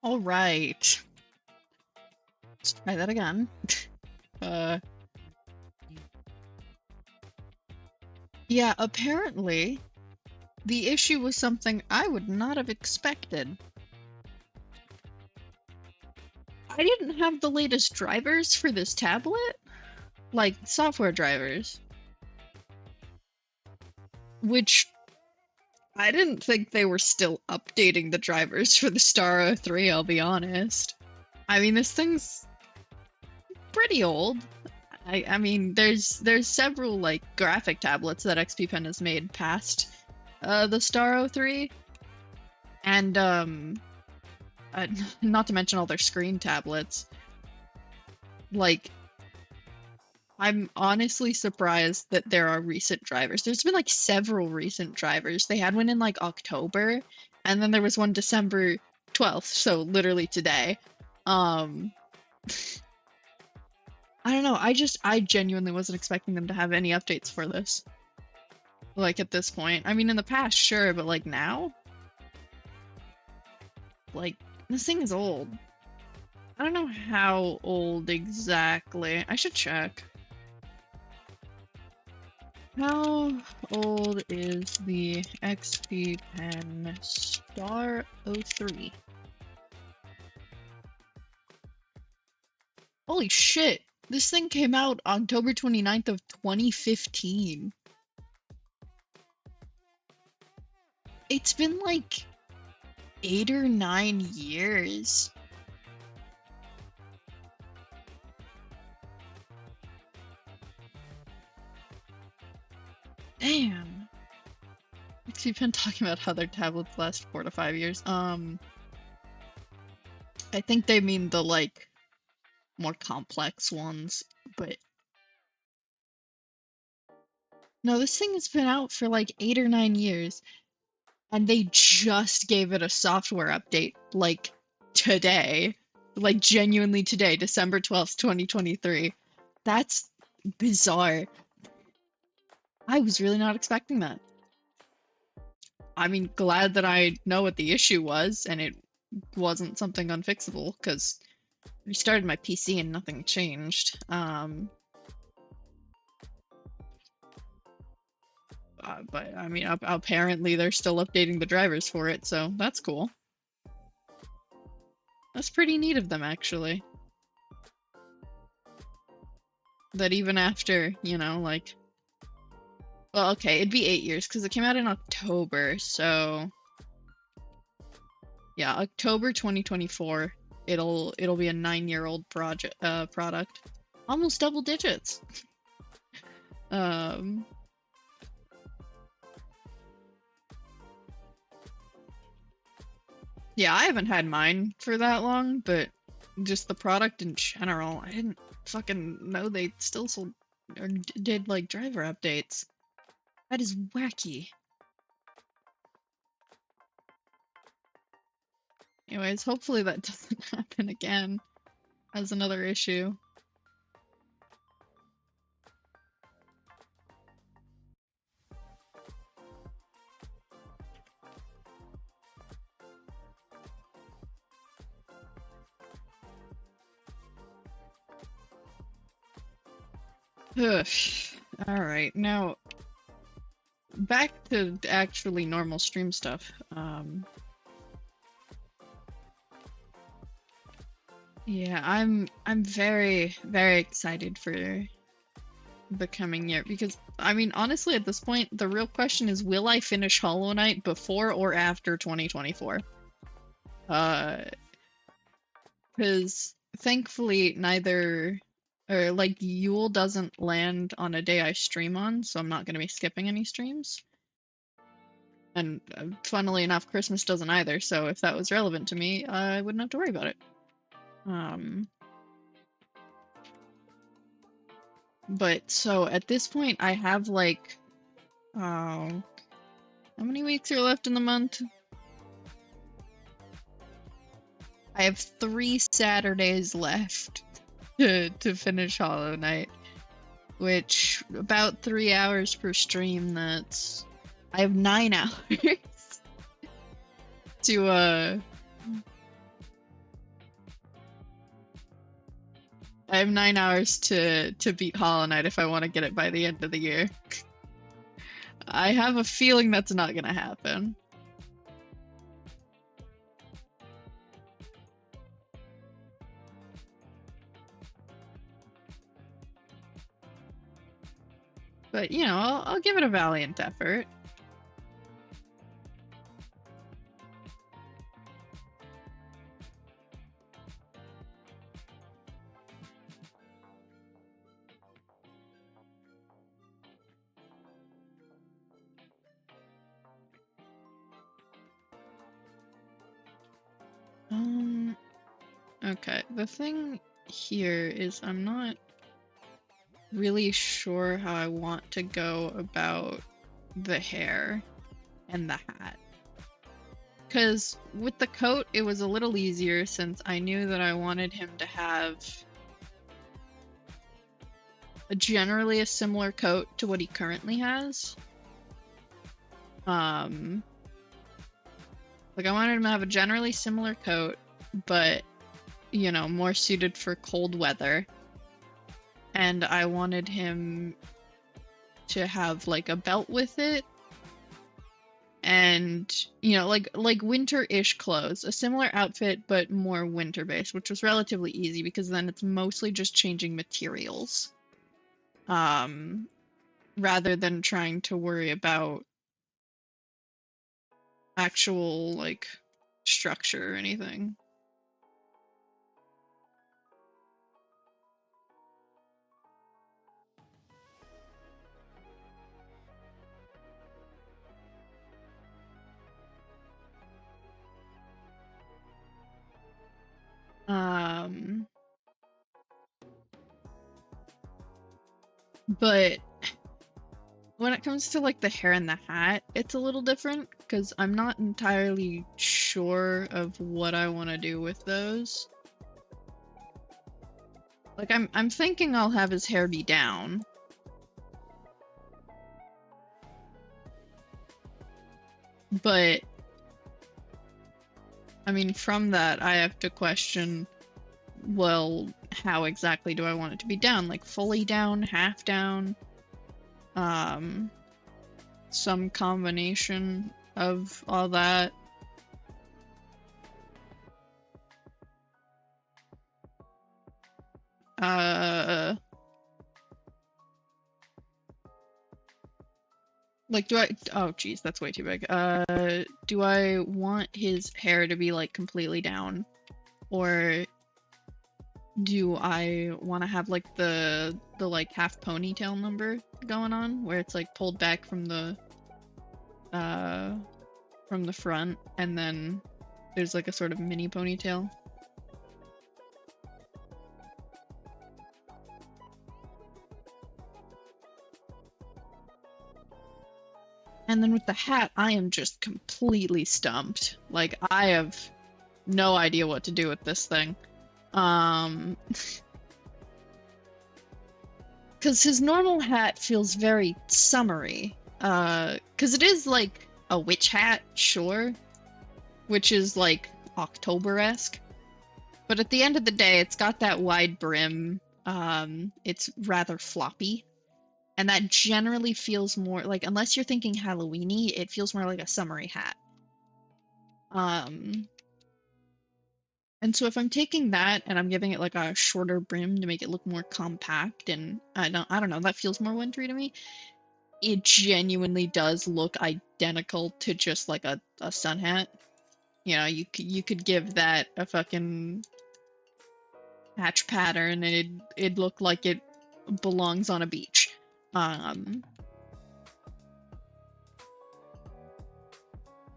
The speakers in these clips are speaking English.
All right. Let's try that again. uh, yeah, apparently the issue was something I would not have expected. I didn't have the latest drivers for this tablet, like software drivers, which I didn't think they were still updating the drivers for the Star 03, I'll be honest. I mean, this thing's pretty old. I mean, there's several like graphic tablets that XP Pen has made past the Star 03, and not to mention all their screen tablets. Like, I'm honestly surprised that there are recent drivers. There's been like several recent drivers. They had one in like October, and then there was one December 12th, so literally today. I don't know. I genuinely wasn't expecting them to have any updates for this. Like at this point. I mean, in the past, sure, but like now? Like, this thing is old. I don't know how old exactly. I should check. How old is the XP Pen Star 03? Holy shit! This thing came out October 29th of 2015. It's been like 8 or 9 years. Damn. XP Pen talking about how their tablets last 4 to 5 years. I think they mean the like more complex ones, but no, this thing has been out for like 8 or 9 years, and they just gave it a software update like today, like genuinely today, December 12th, 2023. That's bizarre. I was really not expecting that. I mean, glad that I know what the issue was and it wasn't something unfixable, because I restarted my PC and nothing changed. But I mean, apparently they're still updating the drivers for it, so that's cool. That's pretty neat of them, actually. That even after, you know, like... Well, okay, it'd be 8 years, because it came out in October, so... Yeah, October 2024, it'll be a 9-year-old product. Almost double digits! Yeah, I haven't had mine for that long, but just the product in general, I didn't fucking know they still sold or did like driver updates. That is wacky. Anyways, hopefully that doesn't happen again as another issue. Alright, now back to actually normal stream stuff. Yeah, I'm very, very excited for the coming year, because I mean, honestly, at this point, the real question is, will I finish Hollow Knight before or after 2024? Because thankfully neither, or like Yule doesn't land on a day I stream on, so I'm not going to be skipping any streams. And funnily enough, Christmas doesn't either, so if that was relevant to me, I wouldn't have to worry about it. But so at this point, I have like, how many weeks are left in the month? I have 3 Saturdays left to finish Hollow Knight, which about 3 hours per stream. That's, I have 9 hours to I have 9 hours to beat Hollow Knight if I want to get it by the end of the year. I have a feeling that's not gonna happen. But, you know, I'll give it a valiant effort. Okay, the thing here is I'm not really sure how I want to go about the hair and the hat. Because with the coat, it was a little easier since I knew that I wanted him to have generally a similar coat to what he currently has. Like I wanted him to have a generally similar coat, but, you know, more suited for cold weather. And I wanted him to have like a belt with it. And, you know, like winter-ish clothes, a similar outfit, but more winter-based, which was relatively easy because then it's mostly just changing materials. Rather than trying to worry about actual, like, structure or anything. But when it comes to, like, the hair and the hat, it's a little different, because I'm not entirely sure of what I want to do with those. Like, I'm thinking I'll have his hair be down. But, I mean, from that, I have to question, well, how exactly do I want it to be down? Like, fully down, half down? Some combination of all that. Like, do I... Oh, geez, that's way too big. Do I want his hair to be, like, completely down? Or do I want to have, like, the like, half ponytail number going on? Where it's, like, pulled back from the front, and then there's, like, a sort of mini ponytail? And then with the hat, I am just completely stumped. Like, I have no idea what to do with this thing. Because his normal hat feels very summery. Because it is, like, a witch hat, sure. Which is, like, October-esque. But at the end of the day, it's got that wide brim. It's rather floppy. And that generally feels more like, unless you're thinking Halloween-y, it feels more like a summery hat. And so if I'm taking that and I'm giving it like a shorter brim to make it look more compact, and I don't know, that feels more wintry to me. It genuinely does look identical to just like a sun hat. You know, you could give that a fucking patch pattern and it'd look like it belongs on a beach. And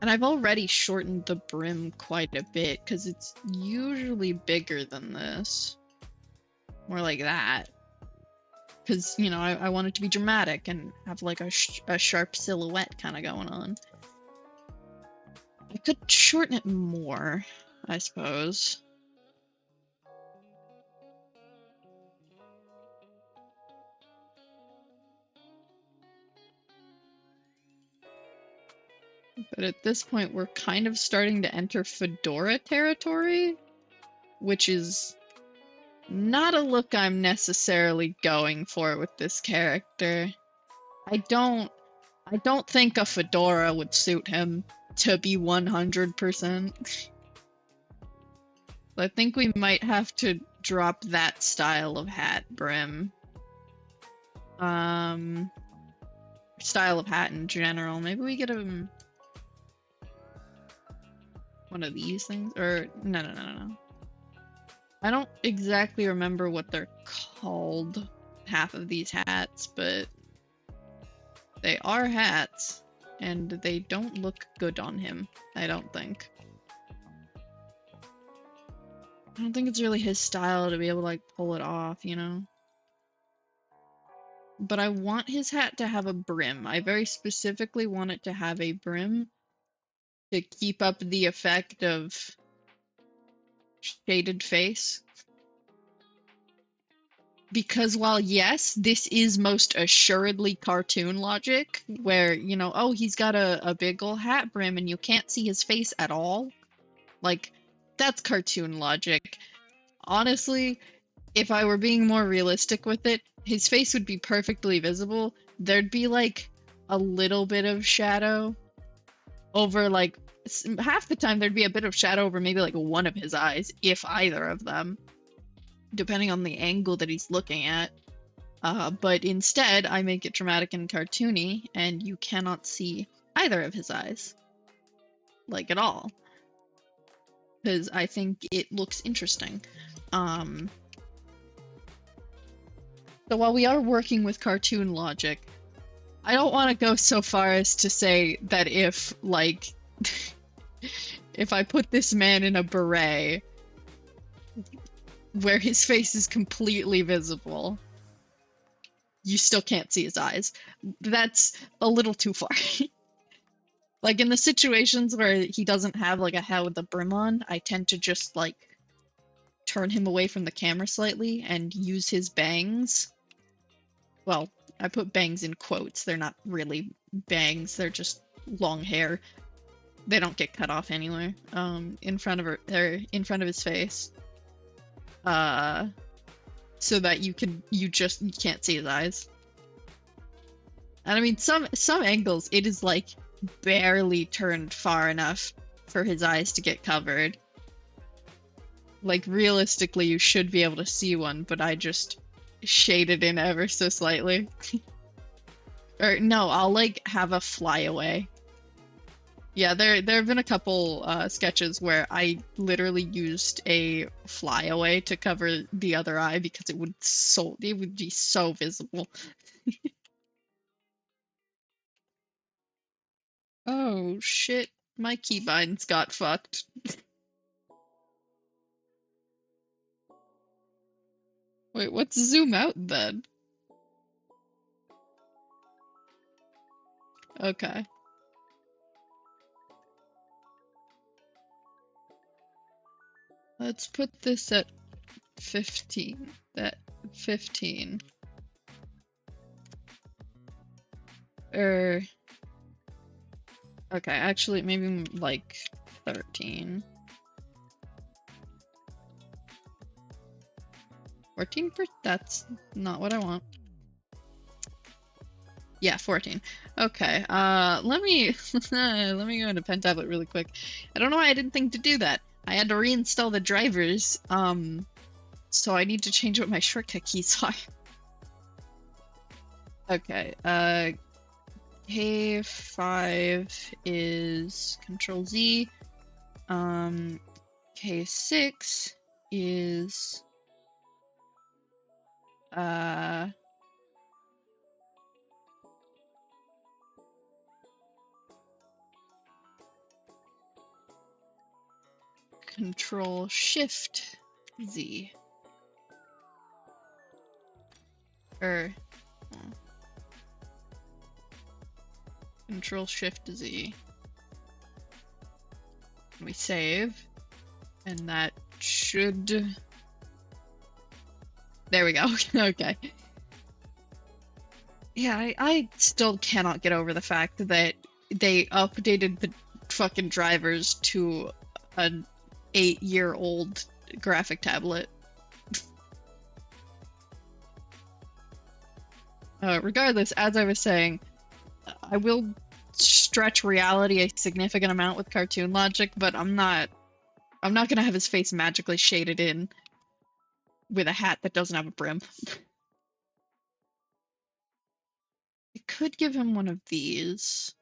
I've already shortened the brim quite a bit, because it's usually bigger than this. More like that. Because, you know, I want it to be dramatic and have, like, a sharp silhouette kind of going on. I could shorten it more, I suppose. But at this point, we're kind of starting to enter fedora territory, which is Not a look I'm necessarily going for with this character. I don't think a fedora would suit him, to be 100%. I think we might have to drop that style of hat brim. Style of hat in general. Maybe we get him one of these things, or no. I don't exactly remember what they're called, half of these hats, but they are hats, and they don't look good on him, I don't think. I don't think it's really his style to be able to, like, pull it off, you know? But I want his hat to have a brim. I very specifically want it to have a brim to keep up the effect of shaded face. Because while yes, this is most assuredly cartoon logic, where, you know, oh, he's got a big ol' hat brim and you can't see his face at all. Like, that's cartoon logic. Honestly, if I were being more realistic with it, his face would be perfectly visible. There'd be, like, a little bit of shadow over, like, half the time there'd be a bit of shadow over maybe, like, one of his eyes, if either of them, depending on the angle that he's looking at. But instead, I make it dramatic and cartoony, and you cannot see either of his eyes. Like, at all. Because I think it looks interesting. So while we are working with cartoon logic, I don't want to go so far as to say that if, like, if I put this man in a beret where his face is completely visible, you still can't see his eyes. That's a little too far. Like, in the situations where he doesn't have, like, a hat with a brim on, I tend to just, like, turn him away from the camera slightly and use his bangs. Well, I put bangs in quotes. They're not really bangs. They're just long hair. They don't get cut off anywhere. In front of his face. So that you can't see his eyes. And I mean, some angles, it is, like, barely turned far enough for his eyes to get covered. Like, realistically, you should be able to see one, but I just shaded in ever so slightly. Or, no, I'll, like, have a flyaway. Yeah, there have been a couple sketches where I literally used a flyaway to cover the other eye because it would be so visible. Oh shit, my keybinds got fucked. Wait, what's zoom out then? Okay. Let's put this at 15. That 15. Okay, actually, maybe like 13. 14%? That's not what I want. Yeah, 14. Okay, let me let me go into Pen Tablet really quick. I don't know why I didn't think to do that. I had to reinstall the drivers, so I need to change what my shortcut keys are. Okay, K5 is Control Z. K6 is Control Shift Z. Control Shift Z. We save, and that should. There we go. Okay. Yeah, I still cannot get over the fact that they updated the fucking drivers to an 8-year-old graphic tablet. Regardless, as I was saying, I will stretch reality a significant amount with cartoon logic, but I'm not gonna have his face magically shaded in with a hat that doesn't have a brim. I could give him one of these.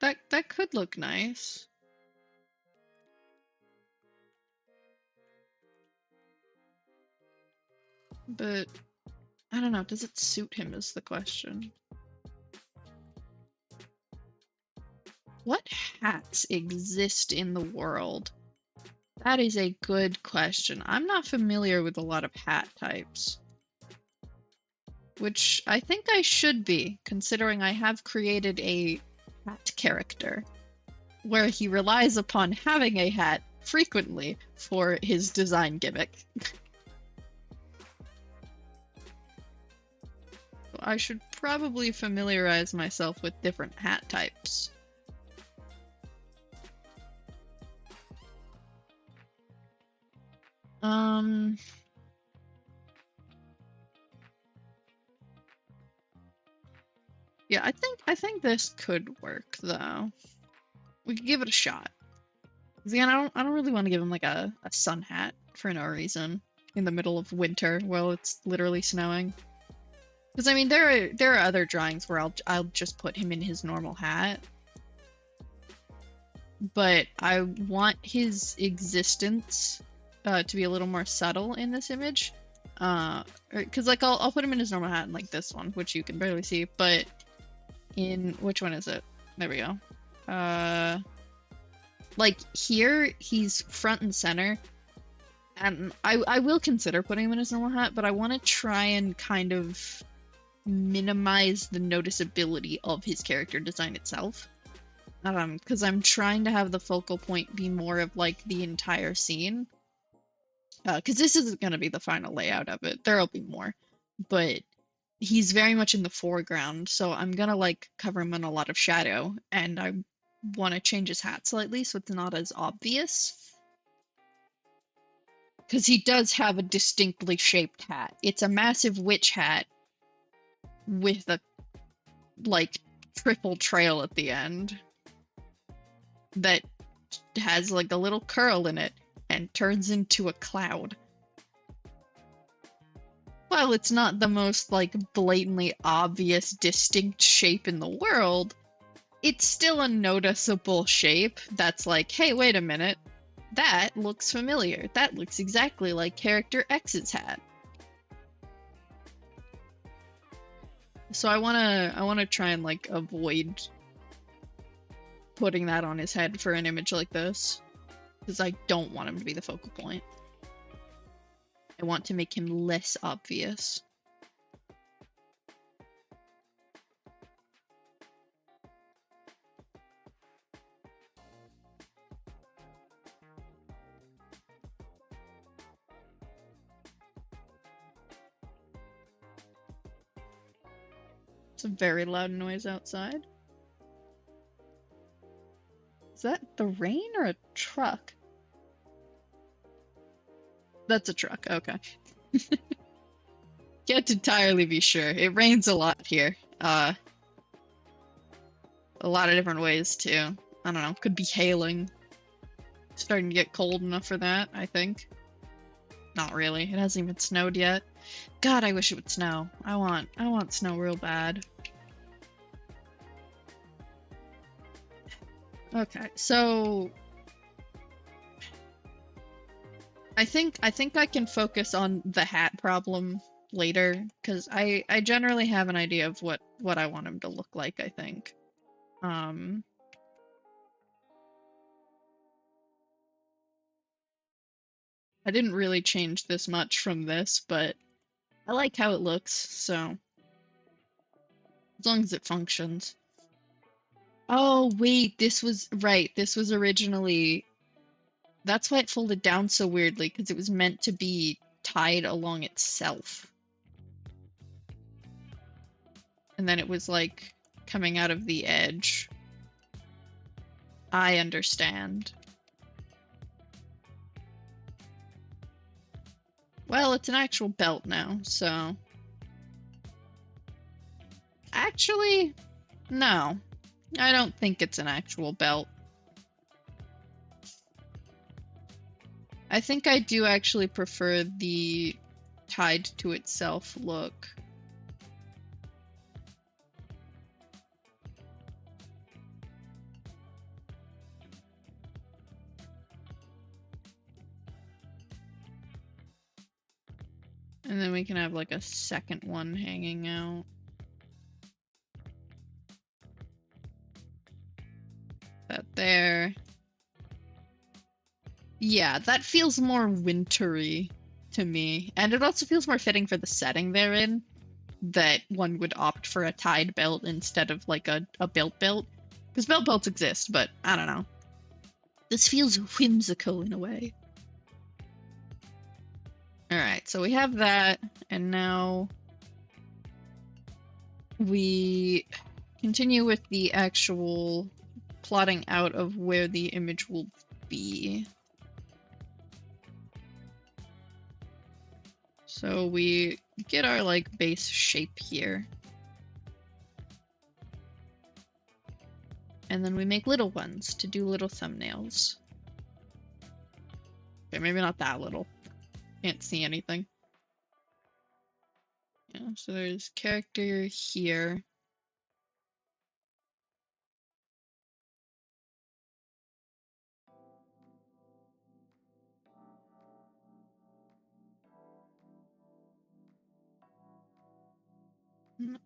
That could look nice. But I don't know, does it suit him is the question. What hats exist in the world? That is a good question. I'm not familiar with a lot of hat types. Which I think I should be, considering I have created a hat character, where he relies upon having a hat frequently for his design gimmick. I should probably familiarize myself with different hat types. Yeah, I think this could work though. We could give it a shot. Again, I don't really want to give him like a sun hat for no reason in the middle of winter while it's literally snowing. Because I mean, there are other drawings where I'll just put him in his normal hat, but I want his existence to be a little more subtle in this image. Because like I'll put him in his normal hat in like this one, which you can barely see, but in which one is it? There we go. Like here he's front and center, and I will consider putting him in his normal hat, but I want to try and kind of minimize the noticeability of his character design itself. Because I'm trying to have the focal point be more of like the entire scene. Because this isn't going to be the final layout of it. There'll be more, but he's very much in the foreground, so I'm gonna like cover him in a lot of shadow, and I want to change his hat slightly so it's not as obvious. Because he does have a distinctly shaped hat. It's a massive witch hat with a like triple trail at the end that has like a little curl in it and turns into a cloud. While it's not the most like blatantly obvious distinct shape in the world, it's still a noticeable shape that's like, hey, wait a minute, that looks familiar. That looks exactly like character X's hat. So I wanna try and like avoid putting that on his head for an image like this, because I don't want him to be the focal point. I want to make him less obvious. It's a very loud noise outside. Is that the rain or a truck? That's a truck, okay. Can't entirely be sure. It rains a lot here. A lot of different ways too. I don't know, could be hailing. Starting to get cold enough for that, I think. Not really. It hasn't even snowed yet. God, I wish it would snow. I want snow real bad. Okay, so I think I can focus on the hat problem later, because I generally have an idea of what I want him to look like, I think. I didn't really change this much from this, but I like how it looks, so as long as it functions. Oh, wait, this was right. This was originally, that's why it folded down so weirdly, because it was meant to be tied along itself. And then it was like coming out of the edge. I understand. Well, it's an actual belt now, so Actually, no. I don't think it's an actual belt. I think I do actually prefer the tied to itself look. And then we can have like a second one hanging out. That there. Yeah, that feels more wintry to me. And it also feels more fitting for the setting they're in, that one would opt for a tied belt instead of like a belt belt. Because belt belts exist, but I don't know. This feels whimsical in a way. Alright, so we have that, and now we continue with the actual plotting out of where the image will be. So we get our like base shape here. And then we make little ones to do little thumbnails. Okay, maybe not that little. Can't see anything. Yeah, so there's character here.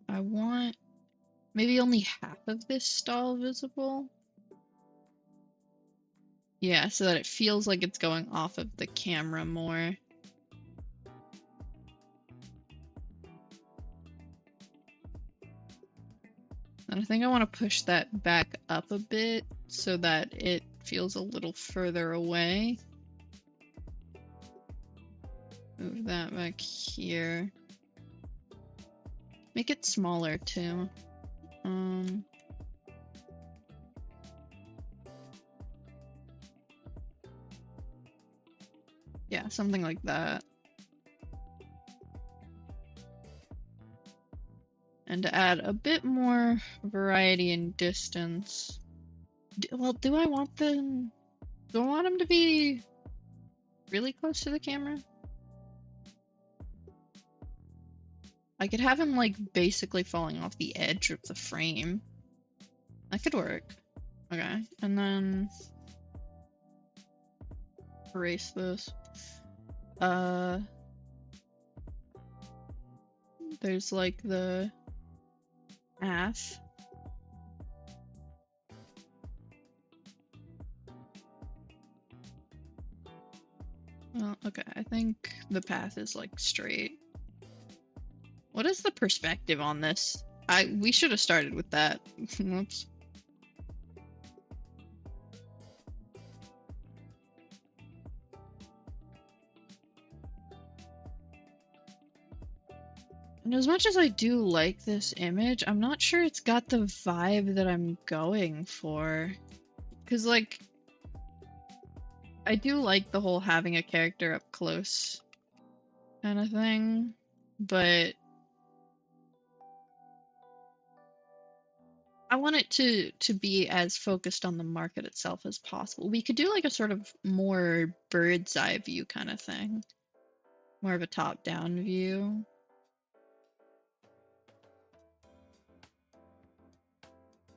I want maybe only half of this stall visible. Yeah, so that it feels like it's going off of the camera more. And I think I want to push that back up a bit so that it feels a little further away. Move that back here. Make it smaller too. Yeah, something like that. And to add a bit more variety and distance. Well, do I want them to be really close to the camera? I could have him like basically falling off the edge of the frame. That could work. Okay, and then erase this. There's like the path. Well, okay, I think the path is like straight. What is the perspective on this? We should have started with that. Whoops. And as much as I do like this image, I'm not sure it's got the vibe that I'm going for. Because, like, I do like the whole having a character up close kind of thing, but I want it to be as focused on the market itself as possible. We could do like a sort of more bird's eye view kind of thing. More of a top-down view.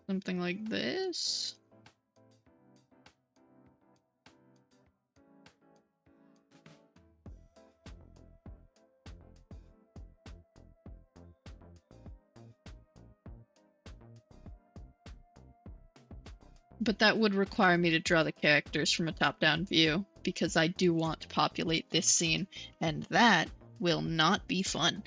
Something like this. But that would require me to draw the characters from a top-down view, because I do want to populate this scene, and that will not be fun.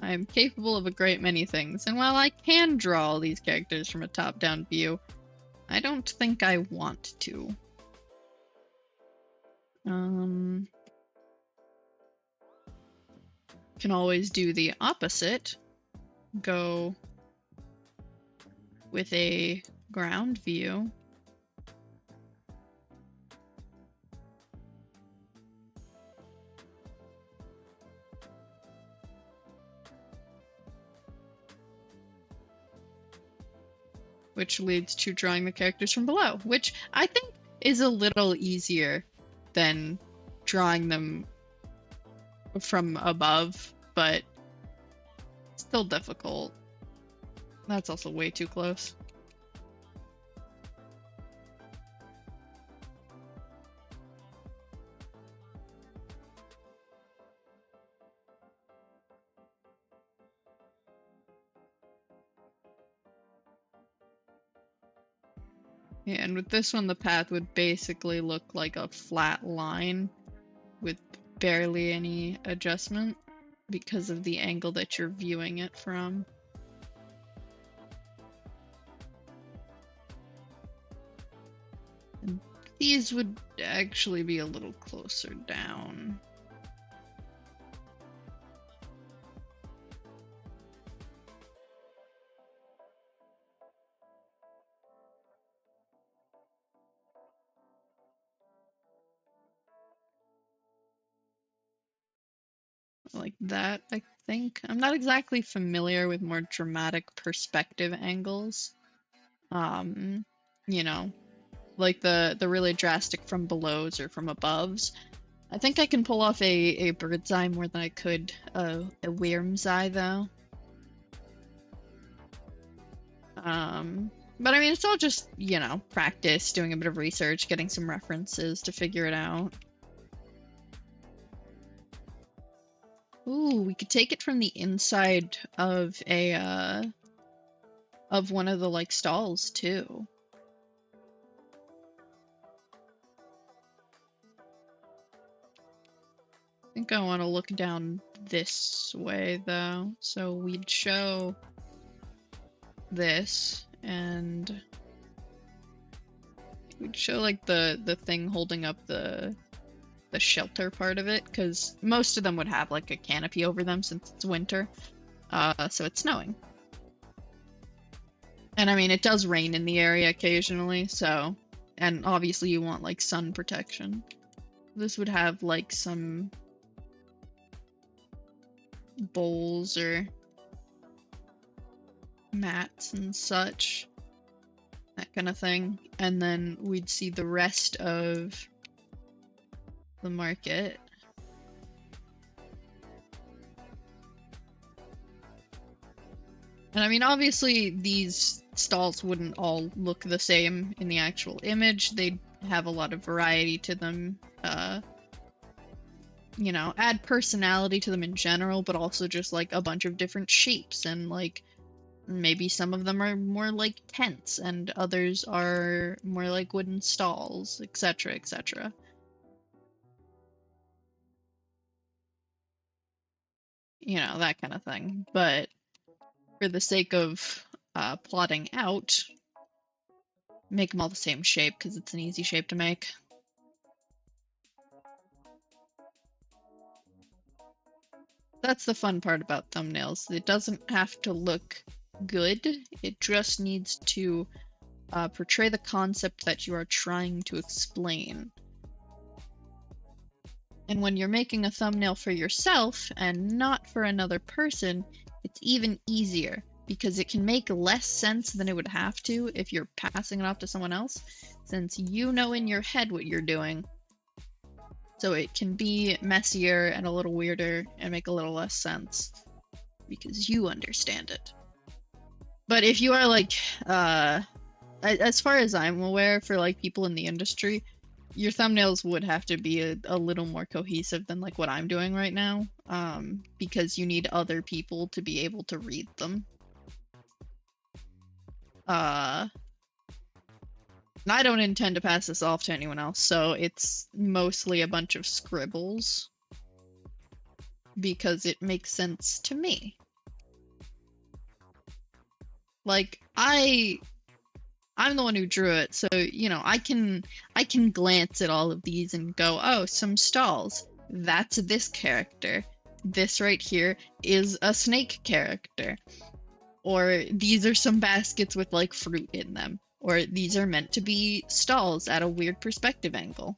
I'm capable of a great many things, and while I can draw all these characters from a top-down view, I don't think I want to. Can always do the opposite. Go with a ground view. Which leads to drawing the characters from below, which I think is a little easier than drawing them from above, but still difficult. That's also way too close. Yeah, and with this one, the path would basically look like a flat line with barely any adjustment because of the angle that you're viewing it from. And these would actually be a little closer down. Like that, I think. I'm not exactly familiar with more dramatic perspective angles. You know, like the really drastic from belows or from aboves. I think I can pull off a bird's eye more than I could a worm's eye, though. But I mean, it's all just, you know, practice, doing a bit of research, getting some references to figure it out. Ooh, we could take it from the inside of a, of one of the, like, stalls, too. I think I want to look down this way, though. So we'd show this, and we'd show, like, the thing holding up the shelter part of it, because most of them would have, like, a canopy over them since it's winter. So it's snowing. And I mean, it does rain in the area occasionally, so... And obviously you want, like, sun protection. This would have, like, some bowls or mats and such. That kind of thing. And then we'd see the rest of the market. And I mean, obviously these stalls wouldn't all look the same in the actual image. They'd have a lot of variety to them. You know, add personality to them in general, but also just like a bunch of different shapes, and like maybe some of them are more like tents and others are more like wooden stalls, etc., etc. You know, that kind of thing. But for the sake of plotting out, make them all the same shape because it's an easy shape to make. That's the fun part about thumbnails. It doesn't have to look good. It just needs to portray the concept that you are trying to explain. And when you're making a thumbnail for yourself and not for another person, it's even easier because it can make less sense than it would have to if you're passing it off to someone else, since you know in your head what you're doing. So it can be messier and a little weirder and make a little less sense because you understand it. But if you are like, as far as I'm aware, for like people in the industry, your thumbnails would have to be a little more cohesive than like what I'm doing right now, because you need other people to be able to read them. And I don't intend to pass this off to anyone else, so it's mostly a bunch of scribbles because it makes sense to me. Like, I'm the one who drew it, so, you know, I can glance at all of these and go, oh, some stalls. That's this character. This right here is a snake character. Or these are some baskets with, like, fruit in them. Or these are meant to be stalls at a weird perspective angle.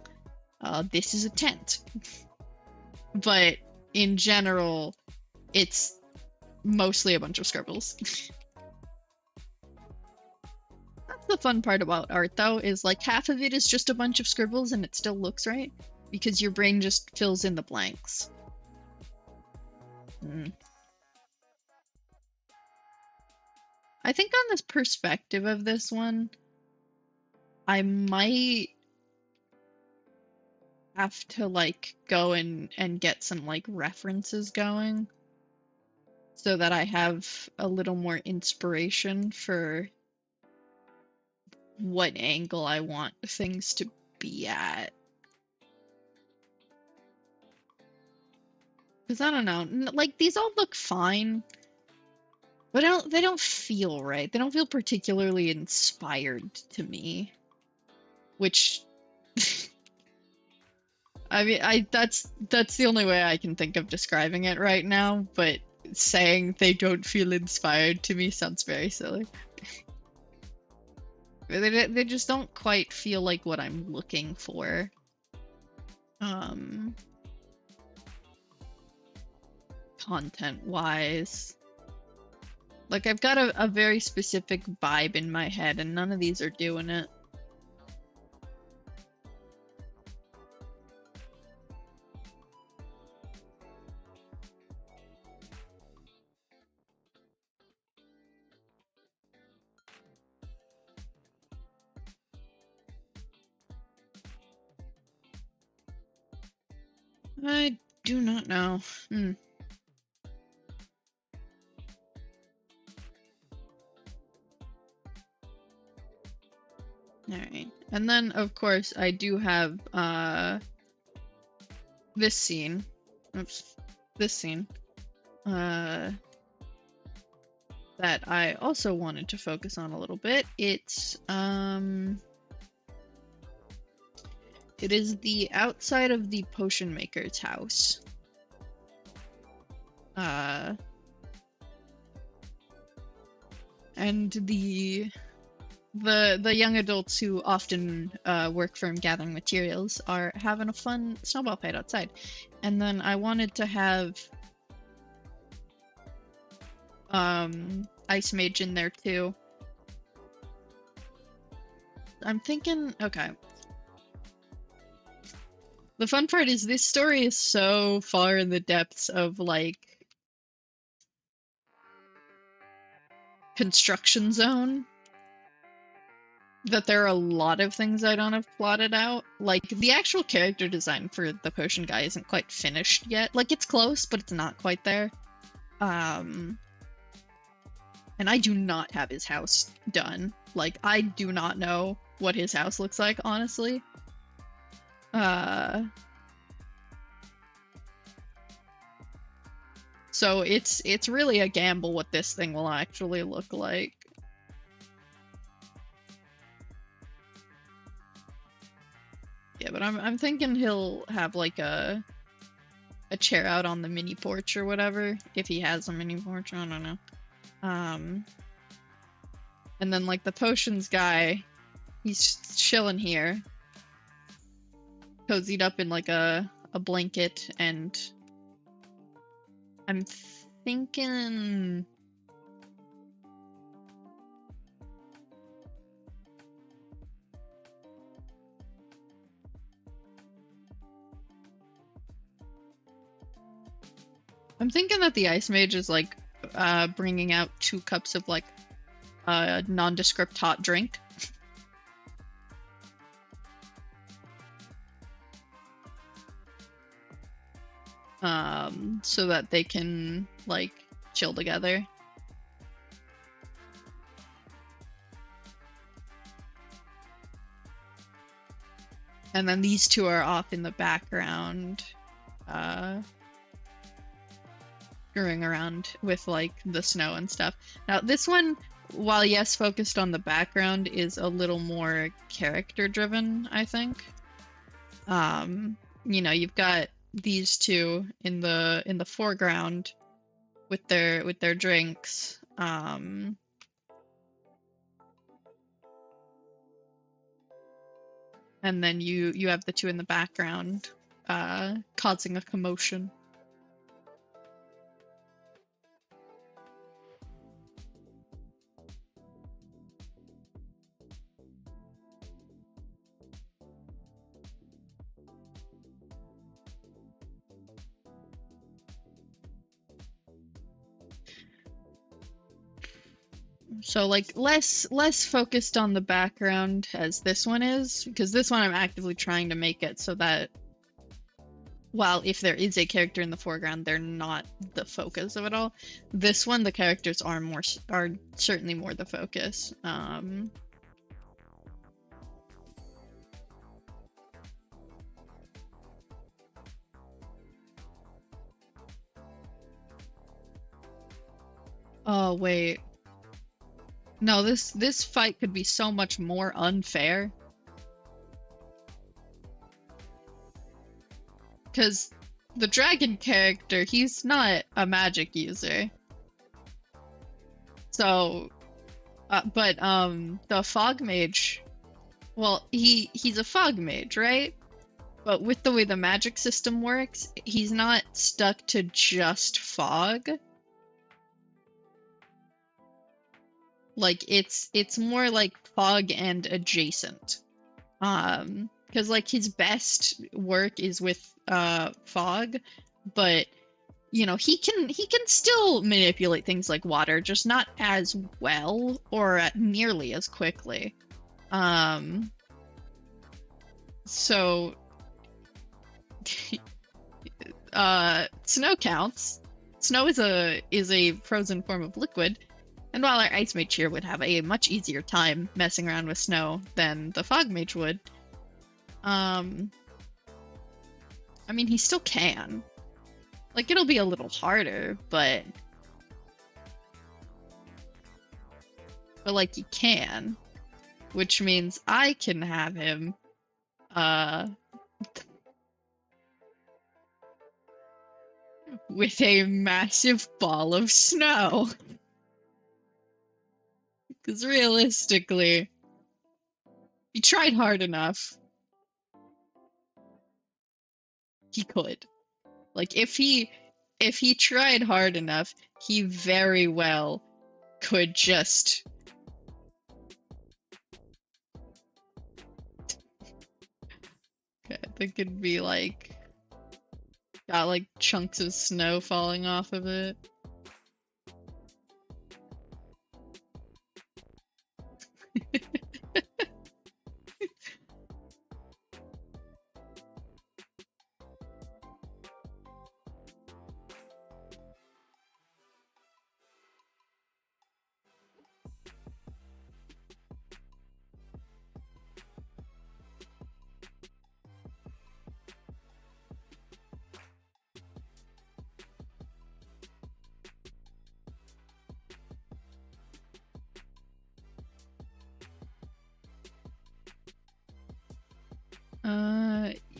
This is a tent. But in general, it's mostly a bunch of scribbles. That's the fun part about art, though, is like half of it is just a bunch of scribbles and it still looks right, because your brain just fills in the blanks. I think on this perspective of this one, I might have to like go and get some like references going so that I have a little more inspiration for what angle I want things to be at. Because I don't know, like these all look fine, but they don't feel right. They don't feel particularly inspired to me, which I mean, that's the only way I can think of describing it right now, but saying they don't feel inspired to me sounds very silly. They just don't quite feel like what I'm looking for. Content-wise. Like, I've got a very specific vibe in my head, and none of these are doing it. I do not know. Alright. And then, of course, I do have, this scene. Oops. This scene. That I also wanted to focus on a little bit. It's, it is the outside of the potion maker's house. And the young adults who often work from gathering materials are having a fun snowball fight outside. And then I wanted to have Ice Mage in there too. I'm thinking, okay. The fun part is this story is so far in the depths of like construction zone that there are a lot of things I don't have plotted out. Like, the actual character design for the potion guy isn't quite finished yet. Like, it's close, but it's not quite there. And I do not have his house done. Like, I do not know what his house looks like, honestly. So it's really a gamble what this thing will actually look like. Yeah, but I'm thinking he'll have like a chair out on the mini porch or whatever, if he has a mini porch, I don't know. And then like the potions guy, he's chilling here, cozied up in like a blanket, and I'm thinking that the Ice Mage is like bringing out 2 cups of like a nondescript hot drink. So that they can like chill together. And then these 2 are off in the background, screwing around with like the snow and stuff. Now this one, while yes focused on the background, is a little more character driven, I think. You know, you've got these 2 in the foreground with their drinks. and then you have the two in the background causing a commotion. So like less focused on the background as this one is, because this one I'm actively trying to make it so that while if there is a character in the foreground, they're not the focus of it all. This one, the characters are certainly more the focus. Oh wait. No, this fight could be so much more unfair. Because the dragon character, he's not a magic user. So, but the fog mage, well, he's a fog mage, right? But with the way the magic system works, he's not stuck to just fog. Like it's more like fog and adjacent. Because like his best work is with fog, but you know, he can still manipulate things like water, just not as well or nearly as quickly. So snow counts. Snow is a frozen form of liquid, and while our ice mage here would have a much easier time messing around with snow than the fog mage would, I mean, he still can. Like, it'll be a little harder, but like, he can. Which means I can have him, with a massive ball of snow. Because realistically, he tried hard enough. He could. Like, if he tried hard enough, he very well could just... Okay, I think it'd be like... got like chunks of snow falling off of it.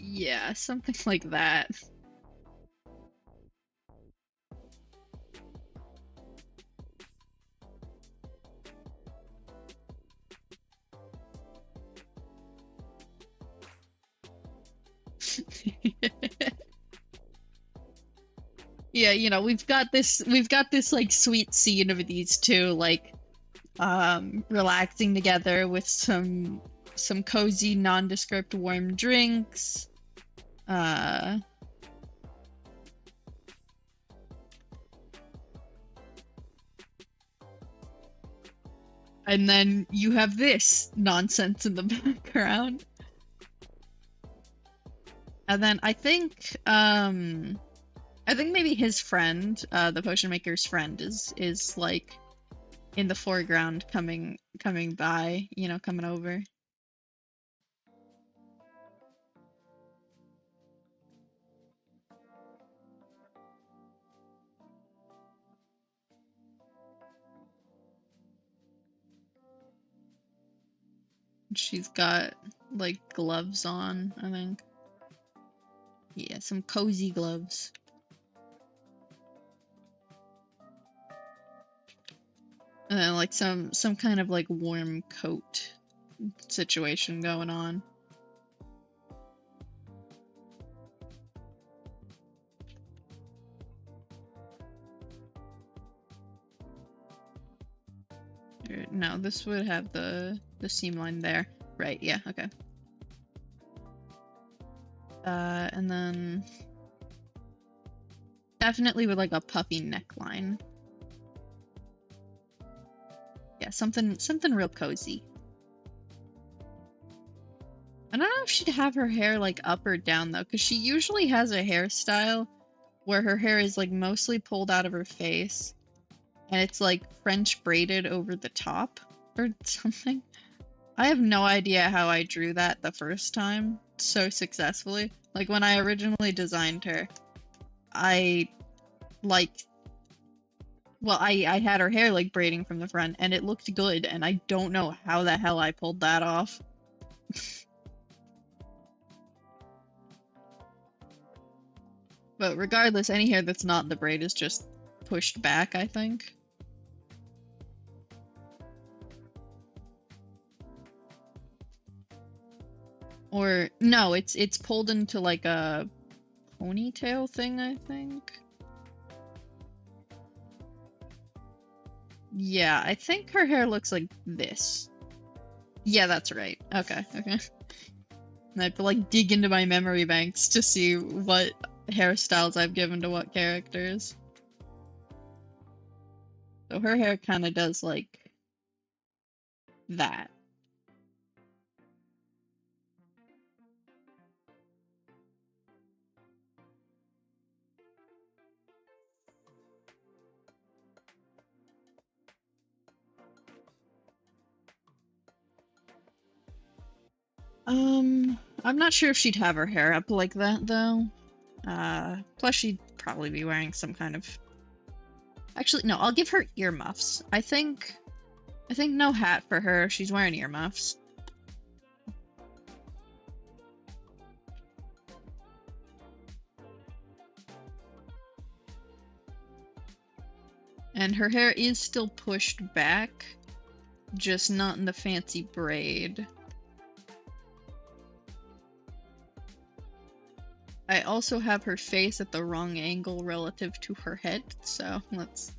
Yeah, something like that. Yeah, you know, we've got this like sweet scene of these two like relaxing together with some cozy nondescript warm drinks. And then you have this nonsense in the background. And then I think maybe his friend, the potion maker's friend is like in the foreground coming by, you know, coming over. She's got like gloves on, I think. Yeah, some cozy gloves. And then like some kind of like warm coat situation going on. no, this would have the seam line there. Right, yeah, okay. And then definitely with like a puffy neckline. Yeah, something real cozy. I don't know if she'd have her hair like up or down though, because she usually has a hairstyle where her hair is like mostly pulled out of her face and it's like French braided over the top or something. I have no idea how I drew that the first time so successfully. Like when I originally designed her, I like, well, I had her hair like braiding from the front and it looked good and I don't know how the hell I pulled that off. But regardless, any hair that's not in the braid is just pushed back, I think. Or no, it's pulled into like a ponytail thing, I think. Yeah, I think her hair looks like this. Yeah, that's right. Okay, okay. And I have to like dig into my memory banks to see what hairstyles I've given to what characters. So her hair kind of does like that. I'm not sure if she'd have her hair up like that though. Plus she'd probably be wearing some kind of... Actually, no, I'll give her earmuffs. I think no hat for her. She's wearing earmuffs. And her hair is still pushed back, just not in the fancy braid. I also have her face at the wrong angle relative to her head, so let's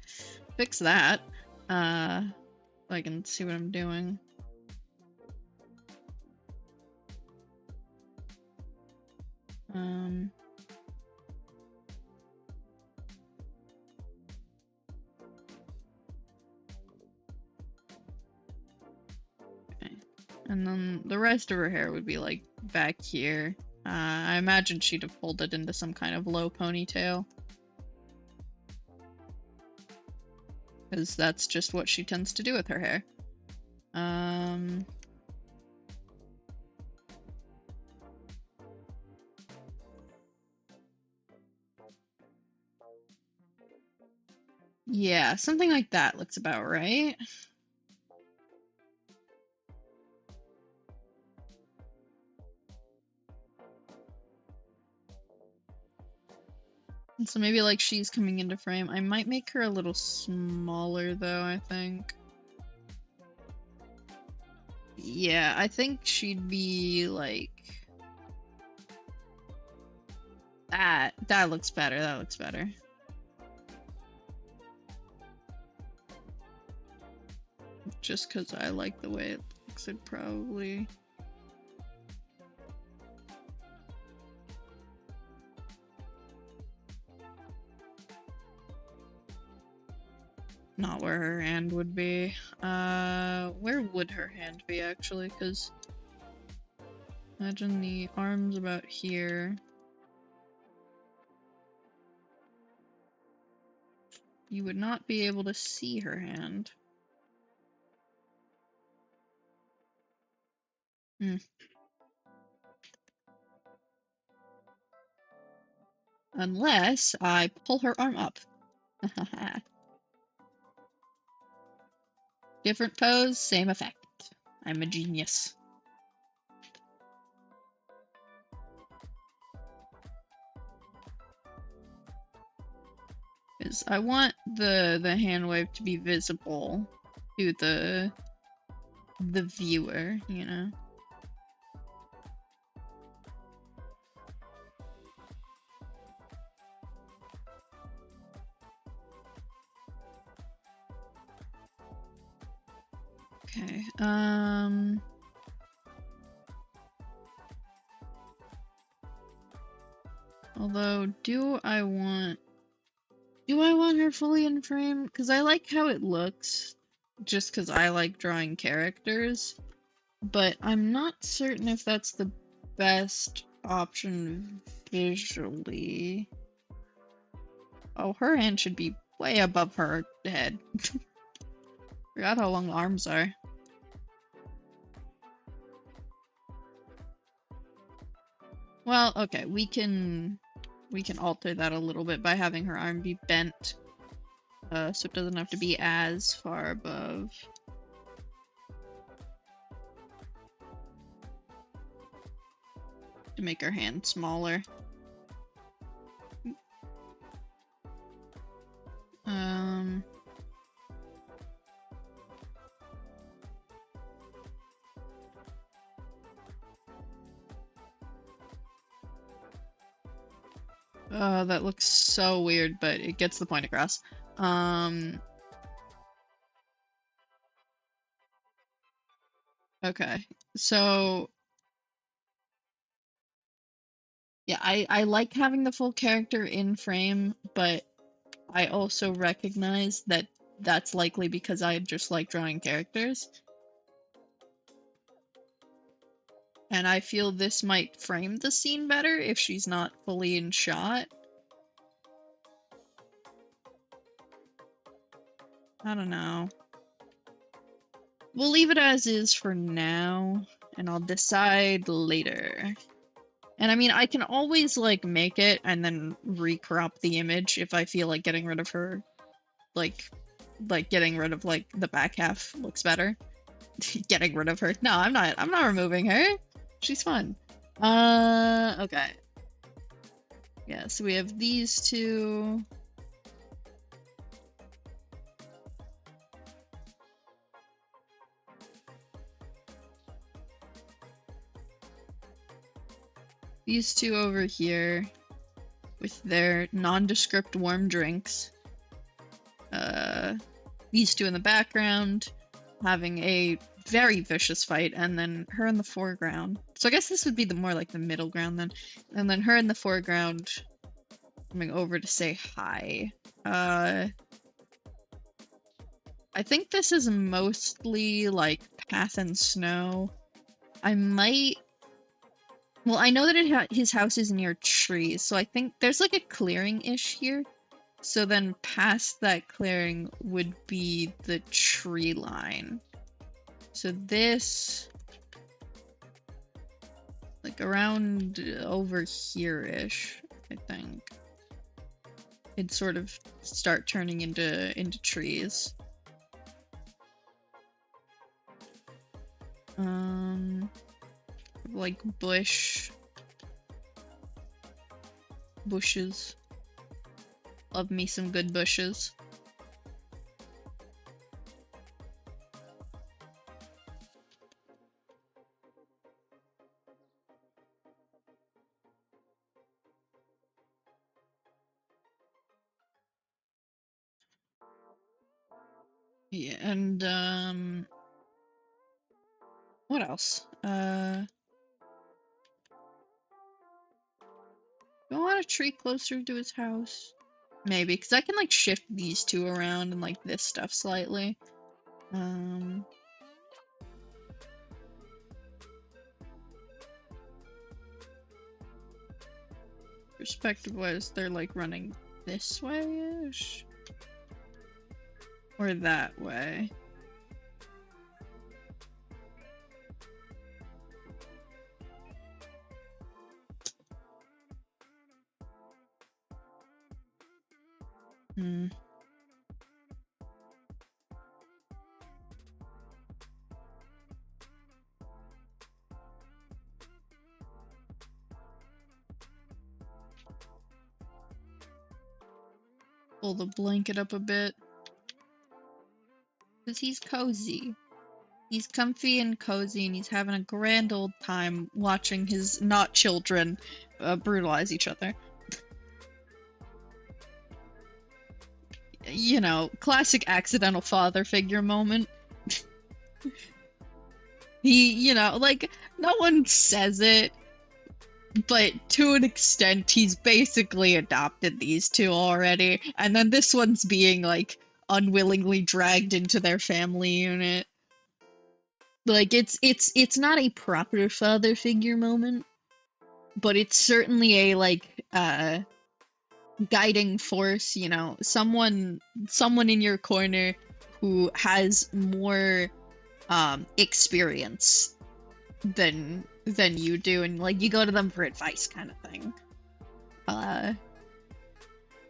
fix that. I can see what I'm doing. Okay. And then the rest of her hair would be like back here. I imagine she'd have pulled it into some kind of low ponytail. Because that's just what she tends to do with her hair. Yeah, something like that looks about right. And so maybe like she's coming into frame. I might make her a little smaller though, I think. Yeah, I think she'd be like... That looks better, that looks better. Just because I like the way it looks, it probably... Not where her hand would be. Where would her hand be, actually? Because... Imagine the arms about here. You would not be able to see her hand. Unless I pull her arm up. Different pose, same effect. I'm a genius. Because I want the hand wave to be visible to the viewer, you know? Okay, although, do I want her fully in frame? Because I like how it looks, just because I like drawing characters, but I'm not certain if that's the best option visually. Oh, her hand should be way above her head. Forgot how long the arms are. Well, okay, we can alter that a little bit by having her arm be bent, so it doesn't have to be as far above. To make her hand smaller. That looks so weird, but it gets the point across. Okay, so yeah, I like having the full character in frame, but I also recognize that that's likely because I just like drawing characters. And I feel this might frame the scene better if she's not fully in shot. I don't know. We'll leave it as is for now, and I'll decide later. And I mean, I can always, like, make it and then recrop the image if I feel like getting rid of her, like getting rid of, like, the back half looks better. Getting rid of her. No, I'm not removing her. She's fun. Okay. Yeah, so we have these two. These two over here with their nondescript warm drinks. These two in the background having a very vicious fight, and then her in the foreground. So I guess this would be the more like the middle ground then. And then her in the foreground coming over to say hi. I think this is mostly like path and snow. I might... Well, I know that his house is near trees, so I think there's like a clearing-ish here. So then past that clearing would be the tree line. So this... like around over here-ish, I think. It'd sort of start turning into trees. Like bushes. Love me some good bushes. Yeah, and what else? Do I want a tree closer to his house? Maybe, because I can like shift these two around and like this stuff slightly. Perspective-wise, they're like running this way-ish? Or that way? Pull the blanket up a bit. Because he's cozy. He's comfy and cozy, and he's having a grand old time watching his not children brutalize each other. You know, classic accidental father figure moment. He, like, no one says it, but to an extent, he's basically adopted these two already. And then this one's being, like, unwillingly dragged into their family unit. Like, it's not a proper father figure moment, but it's certainly a, like, guiding force, someone in your corner who has more experience than you do, and like you go to them for advice kind of thing. uh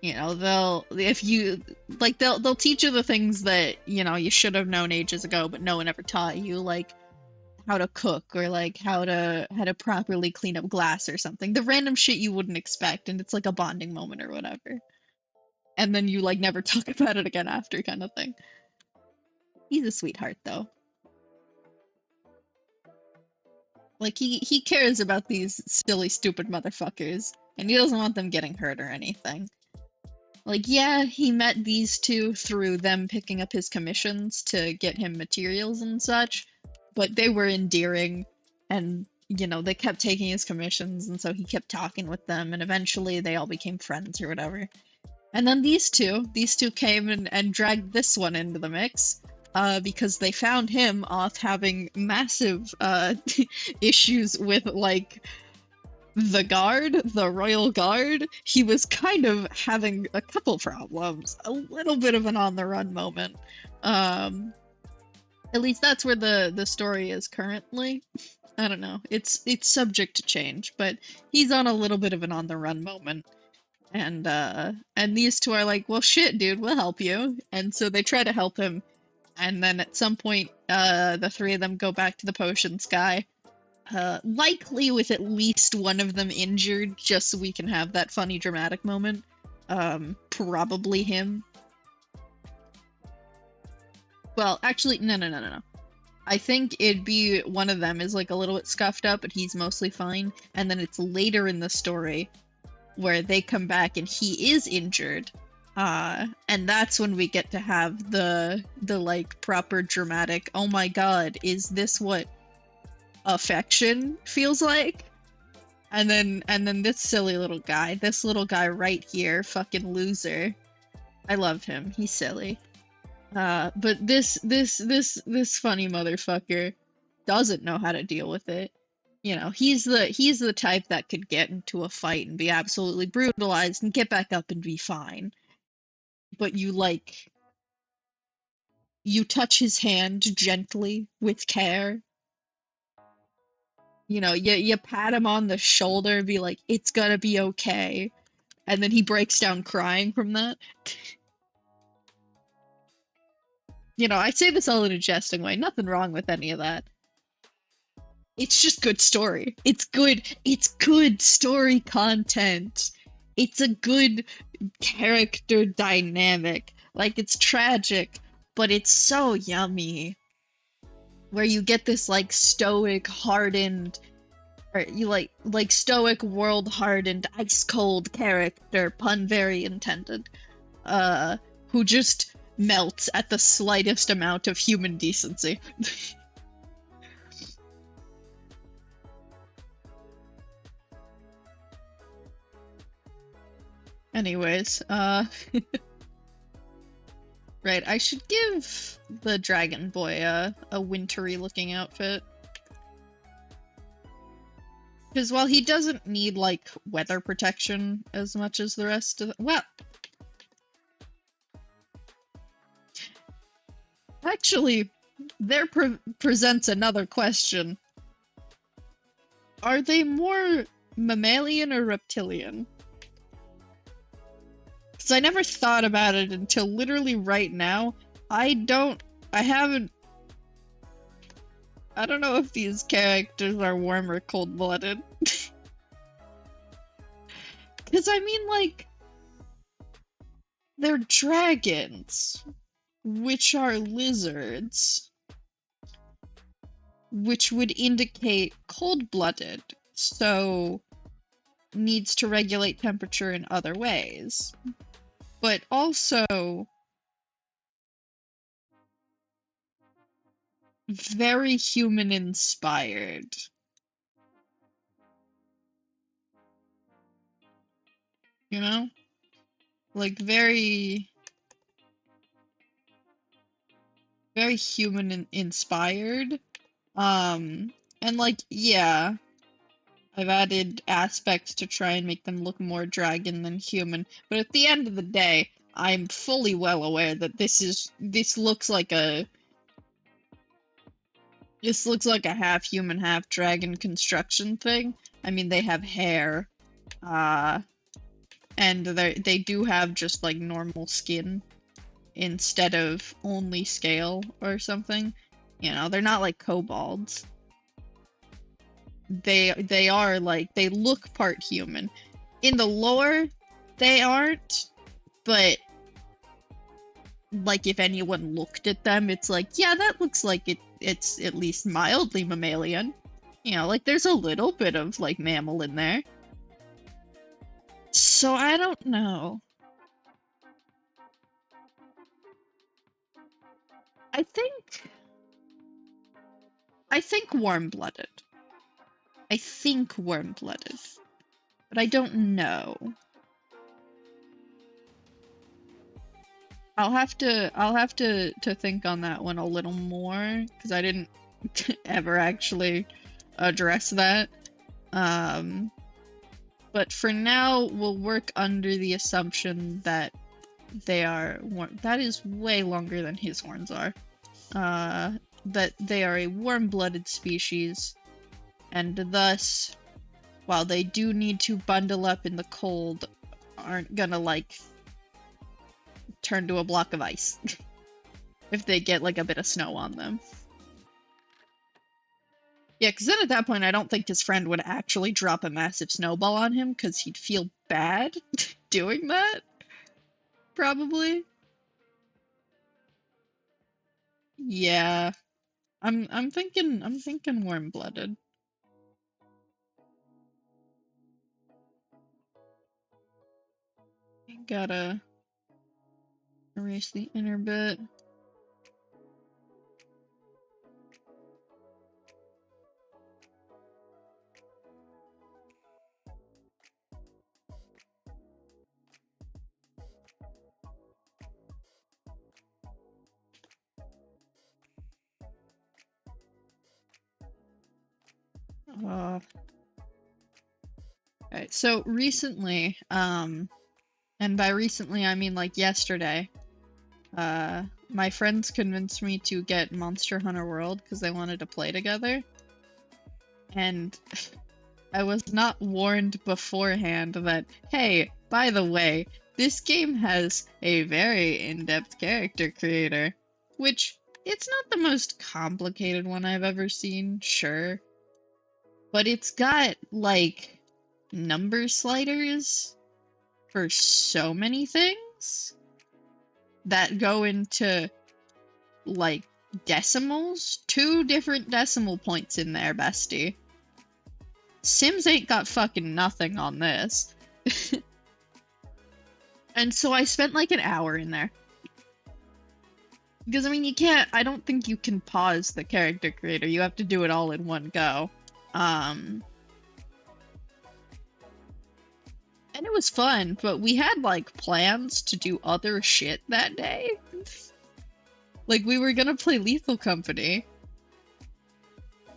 they'll teach you the things that you should have known ages ago but no one ever taught you, like how to cook, or like how to properly clean up glass or something, the random shit you wouldn't expect, and it's like a bonding moment or whatever, and then you like never talk about it again after, kind of thing. He's a sweetheart though. Like he cares about these silly stupid motherfuckers, and he doesn't want them getting hurt or anything. Like, yeah, he met these two through them picking up his commissions to get him materials and such, but they were endearing, and they kept taking his commissions, and so he kept talking with them, and eventually they all became friends or whatever. And then these two came and dragged this one into the mix, because they found him off having massive issues with, like, the royal guard. He was kind of having a couple problems, a little bit of an on the run moment. At least that's where the story is currently. I don't know. It's subject to change, but he's on a little bit of an on the run moment. And these two are like, well, shit, dude, we'll help you. And so they try to help him. And then at some point, the three of them go back to the potion sky. Likely with at least one of them injured, just so we can have that funny dramatic moment. Probably him. Well, actually, no. I think it'd be one of them is like a little bit scuffed up, but he's mostly fine. And then it's later in the story where they come back and he is injured. And that's when we get to have the like proper dramatic, oh my god, is this what affection feels like? And then this silly little guy, right here, fucking loser. I love him. He's silly. But this funny motherfucker doesn't know how to deal with it. He's the type that could get into a fight and be absolutely brutalized and get back up and be fine. But you touch his hand gently with care. You pat him on the shoulder and be like, it's gonna be okay. And then he breaks down crying from that. I say this all in a jesting way. Nothing wrong with any of that. It's just good story. It's good story content. It's a good character dynamic. Like, it's tragic, but it's so yummy. Where you get this, like, stoic, hardened, or you like stoic, world-hardened, ice-cold character, pun very intended, who just melts at the slightest amount of human decency. Anyways, right, I should give the dragon boy a wintry looking outfit. Because while he doesn't need, like, weather protection as much as the rest of well, actually, there presents another question. Are they more mammalian or reptilian? Because I never thought about it until literally right now. I don't know if these characters are warm or cold-blooded. Because, I mean, like, they're dragons, which are lizards, which would indicate cold-blooded, so needs to regulate temperature in other ways. But also, very human inspired. You know? Like very human inspired. And like, yeah, I've added aspects to try and make them look more dragon than human, but at the end of the day, I'm fully well aware that this looks like a half human, half dragon construction thing. I mean, they have hair, and they do have just like normal skin instead of only scale or something. You know, they're not like kobolds. They are like, they look part human. In the lore, they aren't, but like if anyone looked at them, it's like, yeah, that looks like it's at least mildly mammalian. You know, like there's a little bit of like mammal in there. So I don't know. I think warm-blooded. I think warm-blooded. But I don't know. I'll have to think on that one a little more, because I didn't ever actually address that. But for now, we'll work under the assumption that they are that is way longer than his horns are. That they are a warm-blooded species, and thus, while they do need to bundle up in the cold, aren't gonna like turn to a block of ice if they get like a bit of snow on them. Yeah, because then at that point, I don't think his friend would actually drop a massive snowball on him, because he'd feel bad doing that. Probably. Yeah. I'm thinking warm-blooded. Gotta erase the inner bit. Alright, so recently, and by recently I mean like yesterday, my friends convinced me to get Monster Hunter World because they wanted to play together. And I was not warned beforehand that, hey, by the way, this game has a very in-depth character creator. Which, it's not the most complicated one I've ever seen, sure. But it's got, like, number sliders for so many things that go into, like, decimals. 2 different decimal points in there, bestie. Sims ain't got fucking nothing on this. And so I spent like an hour in there. Because, I mean, I don't think you can pause the character creator. You have to do it all in one go. And it was fun, but we had, like, plans to do other shit that day. Like, we were gonna play Lethal Company.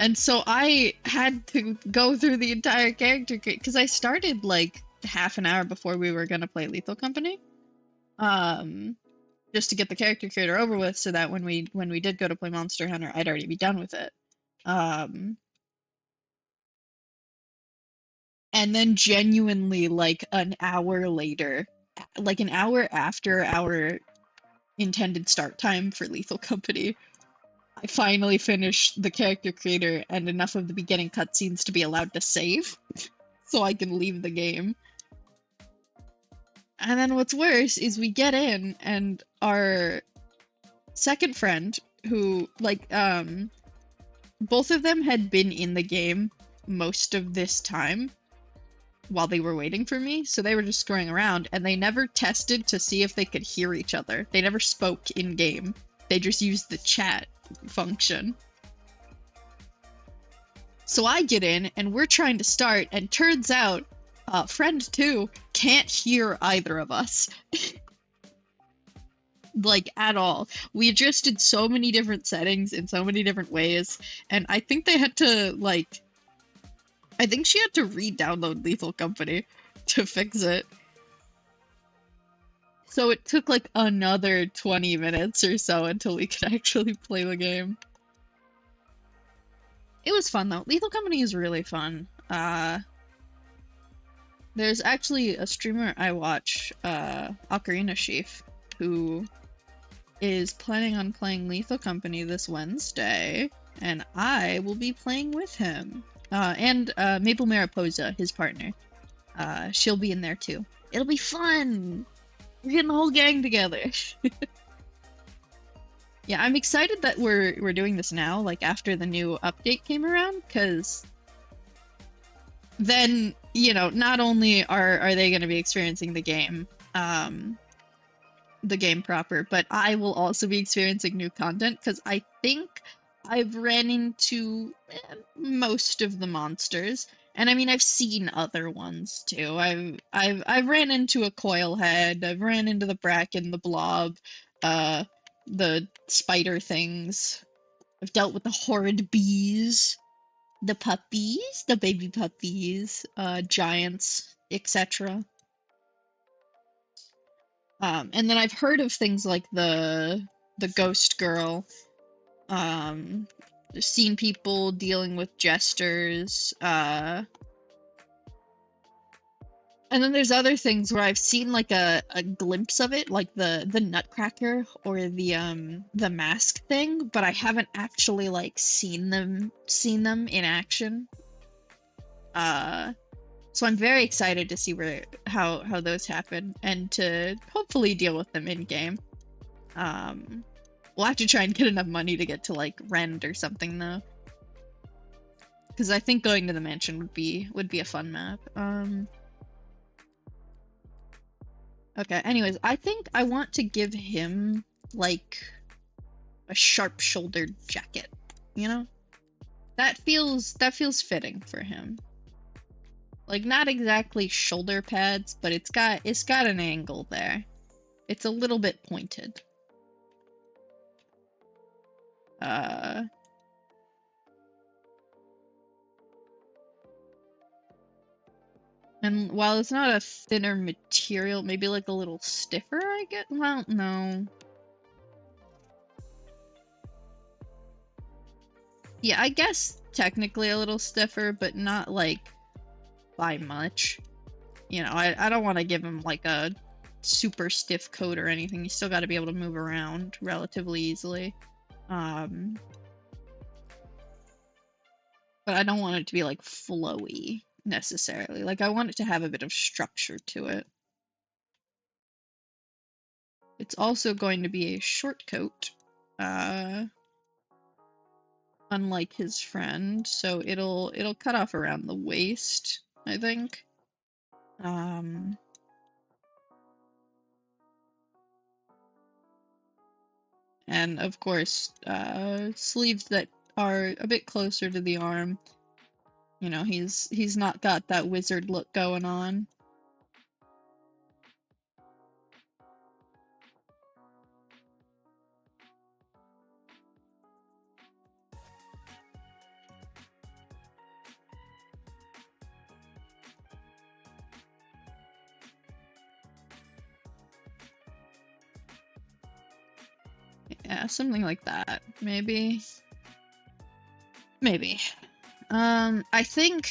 And so I had to go through the entire character because I started like half an hour before we were gonna play Lethal Company. Just to get the character creator over with so that when we did go to play Monster Hunter, I'd already be done with it. And then genuinely like an hour later, like an hour after our intended start time for Lethal Company, I finally finished the character creator and enough of the beginning cutscenes to be allowed to save, so I can leave the game. And then what's worse is we get in, and our second friend, who, like, both of them had been in the game most of this time while they were waiting for me, so they were just screwing around, and they never tested to see if they could hear each other. They never spoke in-game. They just used the chat function. So I get in, and we're trying to start, and turns out, friend 2 can't hear either of us. Like, at all. We adjusted so many different settings in so many different ways, and I think they had to, like... I think she had to re-download Lethal Company to fix it. So it took, like, another 20 minutes or so until we could actually play the game. It was fun, though. Lethal Company is really fun. There's actually a streamer I watch, Ocarina Sheaf, who is planning on playing Lethal Company this Wednesday, and I will be playing with him. And Maple Mariposa, his partner. She'll be in there too. It'll be fun! We're getting the whole gang together. Yeah, I'm excited that we're doing this now, like after the new update came around, because then, you know, not only are they going to be experiencing the game proper, but I will also be experiencing new content, because I think I've ran into most of the monsters, and I mean I've seen other ones too. I've ran into a coil head, I've ran into the bracken, the blob, the spider things. I've dealt with the horrid bees, the puppies, the baby puppies, giants, etc. And then I've heard of things like the ghost girl, seen people dealing with jesters, and then there's other things where I've seen like a glimpse of it, like the nutcracker or the mask thing, but I haven't actually like seen them in action. So I'm very excited to see how those happen and to hopefully deal with them in game. We'll have to try and get enough money to get to like Rend or something though, because I think going to the mansion would be a fun map. Okay, anyways, I think I want to give him, like, a sharp-shouldered jacket, you know? That feels fitting for him. Like, not exactly shoulder pads, but it's got an angle there. It's a little bit pointed. And while it's not a thinner material, maybe like a little stiffer, I get? Well, no. Yeah, I guess technically a little stiffer, but not like by much. You know, I don't want to give him like a super stiff coat or anything. You still got to be able to move around relatively easily. But I don't want it to be like flowy necessarily. Like I want it to have a bit of structure to it. It's also going to be a short coat, unlike his friend, so it'll cut off around the waist, I think. And of course, sleeves that are a bit closer to the arm. You know, he's not got that wizard look going on. Yeah, something like that. Maybe. Maybe. I think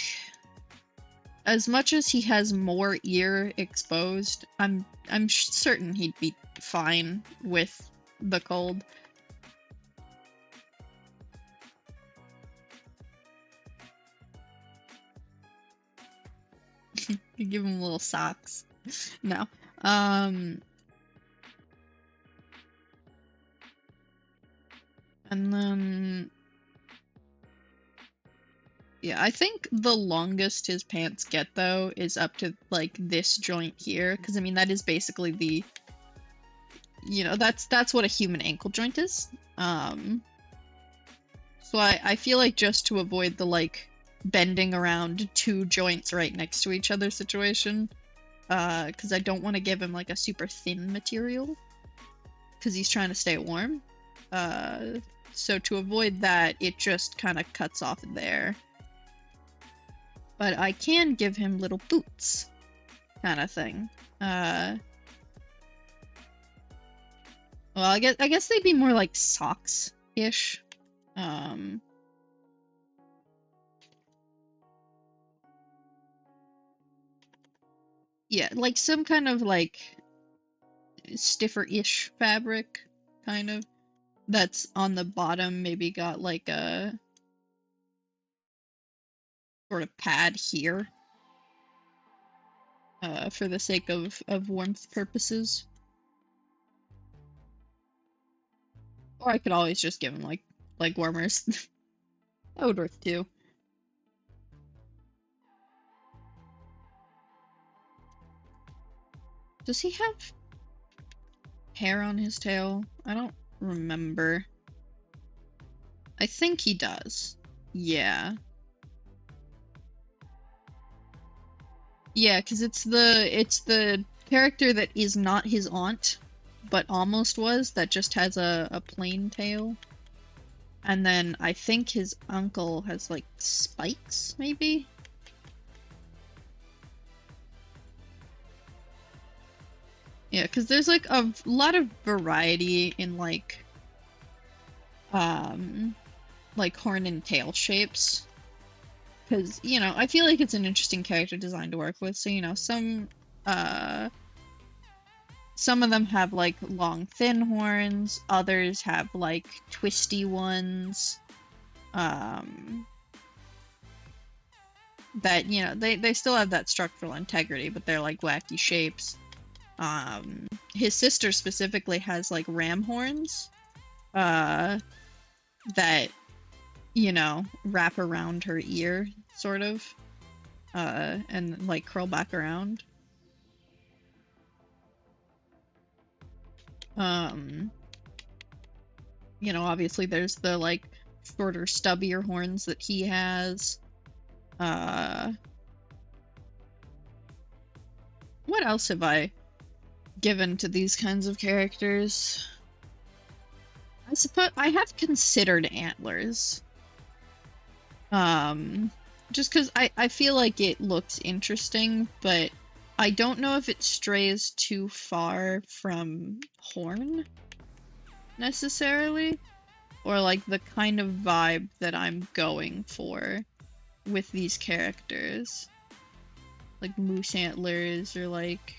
as much as he has more ear exposed, I'm certain he'd be fine with the cold. You give him little socks. No. And then yeah, I think the longest his pants get though is up to like this joint here, because I mean that is basically the, you know, that's what a human ankle joint is. So I feel like just to avoid the like bending around two joints right next to each other situation. Because I don't want to give him like a super thin material, because he's trying to stay warm. So to avoid that, it just kind of cuts off there. But I can give him little boots, kind of thing. Well, I guess they'd be more like socks-ish. Yeah, like some kind of like stiffer-ish fabric, kind of, that's on the bottom, maybe got like a sort of pad here, for the sake of warmth purposes. Or I could always just give him like warmers. That would work too. Does he have hair on his tail? I don't remember. I think he does. Yeah. Yeah, because it's the character that is not his aunt, but almost was, that just has a plain tail. And then I think his uncle has like spikes, maybe? Yeah, because there's like a lot of variety in like horn and tail shapes. Because, you know, I feel like it's an interesting character design to work with. So, you know, some of them have like long, thin horns. Others have like twisty ones. That, you know, they still have that structural integrity, but they're like wacky shapes. His sister specifically has like ram horns, that, you know, wrap around her ear, sort of, and like curl back around. You know, obviously there's the like shorter, stubbier horns that he has. What else have I given to these kinds of characters? I suppose I have considered antlers. Just because I feel like it looks interesting, but I don't know if it strays too far from horn, necessarily, or like the kind of vibe that I'm going for with these characters. Like moose antlers, or like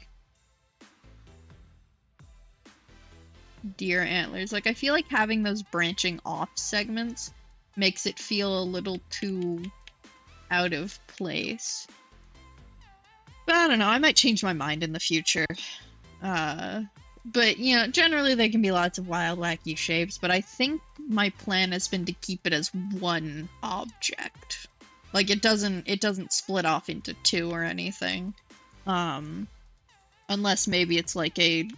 deer antlers. Like, I feel like having those branching off segments makes it feel a little too out of place. But I don't know, I might change my mind in the future. But, you know, generally they can be lots of wild, wacky shapes, but I think my plan has been to keep it as one object. Like, it doesn't split off into two or anything. Unless maybe it's like a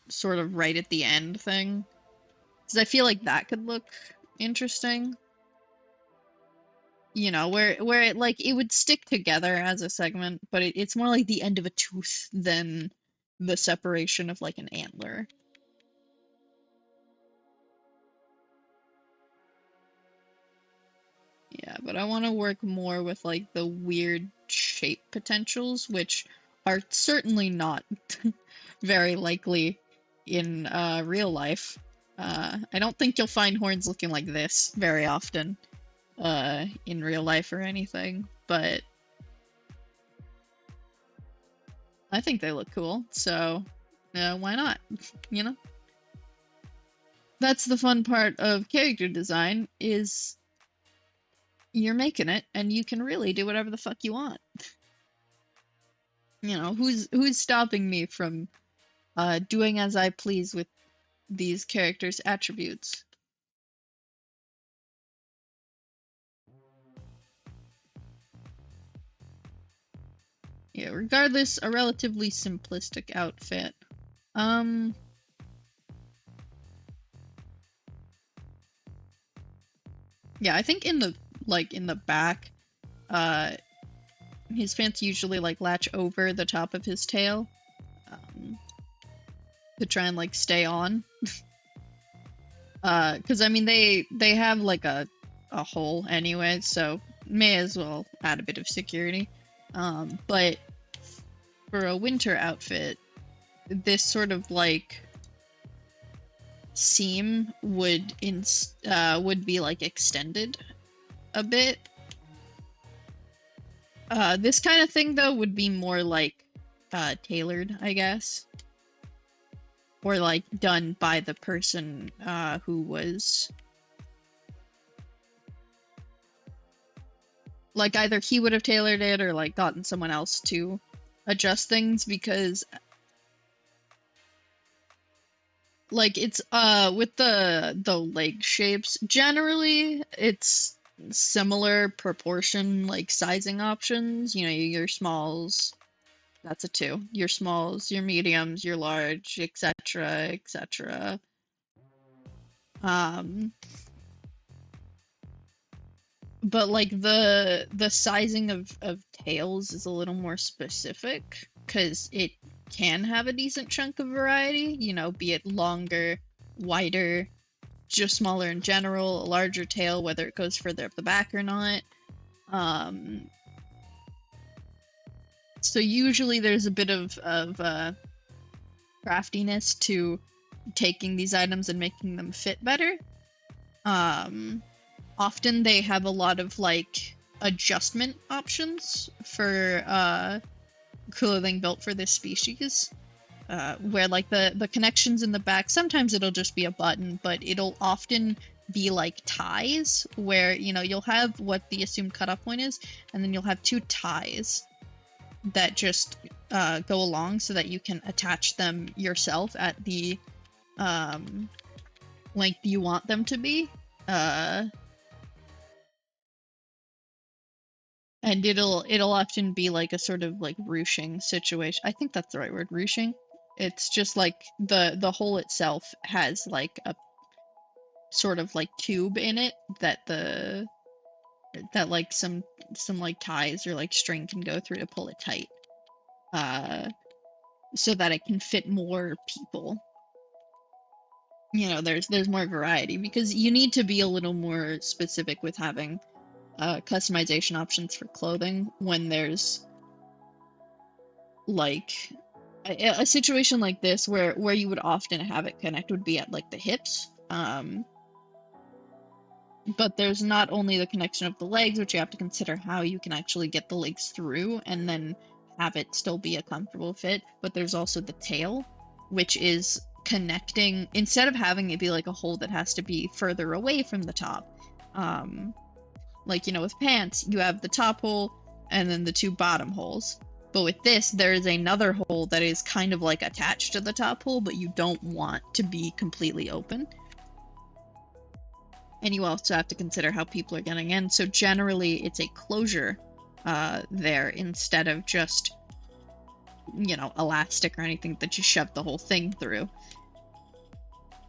sort of right at the end thing. Because I feel like that could look interesting. You know, where it like it would stick together as a segment, but it's more like the end of a tooth than the separation of like an antler. Yeah, but I want to work more with like the weird shape potentials, which are certainly not very likely in real life. I don't think you'll find horns looking like this very often in real life or anything, but I think they look cool, so why not? You know? That's the fun part of character design, is you're making it, and you can really do whatever the fuck you want. You know, who's stopping me from doing as I please with these characters' attributes? Yeah, regardless, a relatively simplistic outfit. Yeah, I think in the back, his pants usually like latch over the top of his tail, to try and like stay on. Because I mean they have like a hole anyway, so may as well add a bit of security. But for a winter outfit, this sort of like seam would be like extended a bit. This kind of thing though would be more like tailored, I guess. Or like done by the person who was like either he would have tailored it or like gotten someone else to adjust things, because like it's with the leg shapes, generally it's similar proportion like sizing options, you know, your smalls, that's a 2, your smalls, your mediums, your large, etc., etc. But like the sizing of tails is a little more specific, because it can have a decent chunk of variety, you know, be it longer, wider, just smaller in general, a larger tail, whether it goes further up the back or not. So usually there's a bit of craftiness to taking these items and making them fit better. Often they have a lot of like adjustment options for clothing built for this species, where like the connections in the back, sometimes it'll just be a button, but it'll often be like ties, where, you know, you'll have what the assumed cutoff point is, and then you'll have 2 ties that just go along so that you can attach them yourself at the length you want them to be. And it'll often be like a sort of like ruching situation. I think that's the right word, ruching. It's just like the hole itself has like a sort of like tube in it that like some like ties or like string can go through to pull it tight. So that it can fit more people. You know, there's more variety, because you need to be a little more specific with having customization options for clothing when there's like a situation like this where you would often have it connect would be at like the hips. But there's not only the connection of the legs, which you have to consider how you can actually get the legs through and then have it still be a comfortable fit, but there's also the tail, which is connecting, instead of having it be like a hole that has to be further away from the top. Like, you know, with pants, you have the top hole and then the 2 bottom holes. But with this, there is another hole that is kind of like attached to the top hole, but you don't want to be completely open. And you also have to consider how people are getting in. So generally, it's a closure there instead of just, you know, elastic or anything that you shove the whole thing through.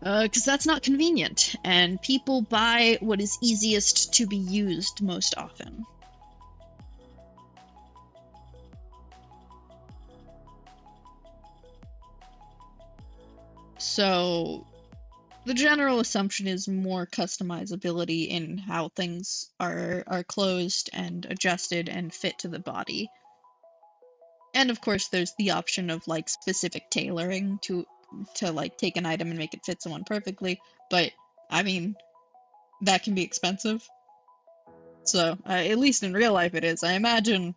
Because that's not convenient, and people buy what is easiest to be used most often. So the general assumption is more customizability in how things are closed and adjusted and fit to the body. And of course, there's the option of like specific tailoring to like take an item and make it fit someone perfectly, but I mean, that can be expensive. So, at least in real life it is. I imagine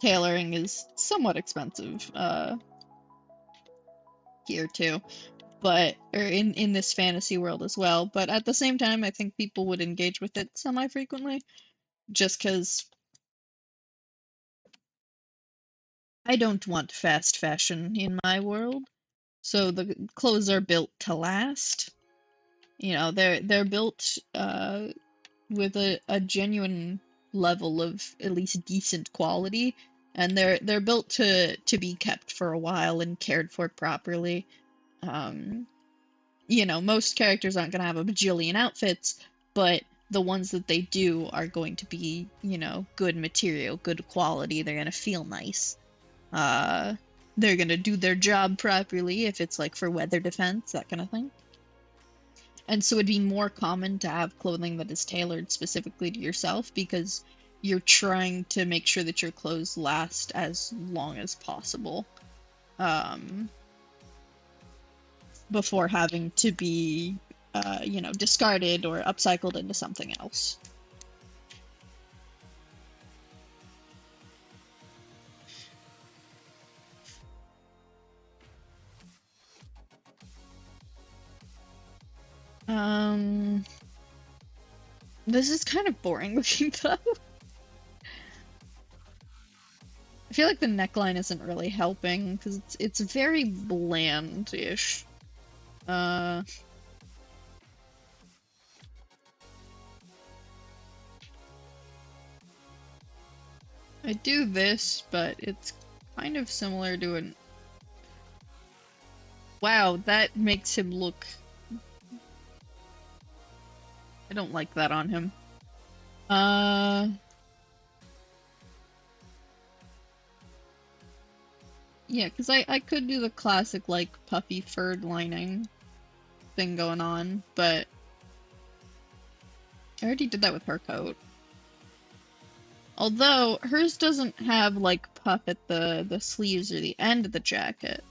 tailoring is somewhat expensive here too, but or in this fantasy world as well. But at the same time, I think people would engage with it semi-frequently, just because I don't want fast fashion in my world. So the clothes are built to last. You know, they're built with a genuine level of at least decent quality, and they're built to be kept for a while and cared for properly. You know, most characters aren't gonna have a bajillion outfits, but the ones that they do are going to be, you know, good material, good quality. They're gonna feel nice. Uh, they're gonna do their job properly if it's like for weather defense, that kind of thing. And so it'd be more common to have clothing that is tailored specifically to yourself because you're trying to make sure that your clothes last as long as possible, um, before having to be, you know, discarded or upcycled into something else. Um, this is kind of boring looking though. I feel like the neckline isn't really helping because it's very bland-ish. Uh, I do this, but it's kind of similar to an... Wow, that makes him look... I don't like that on him. Yeah, because I could do the classic, like, puffy furred lining thing going on, but I already did that with her coat. Although, hers doesn't have, like, puff at the sleeves or the end of the jacket.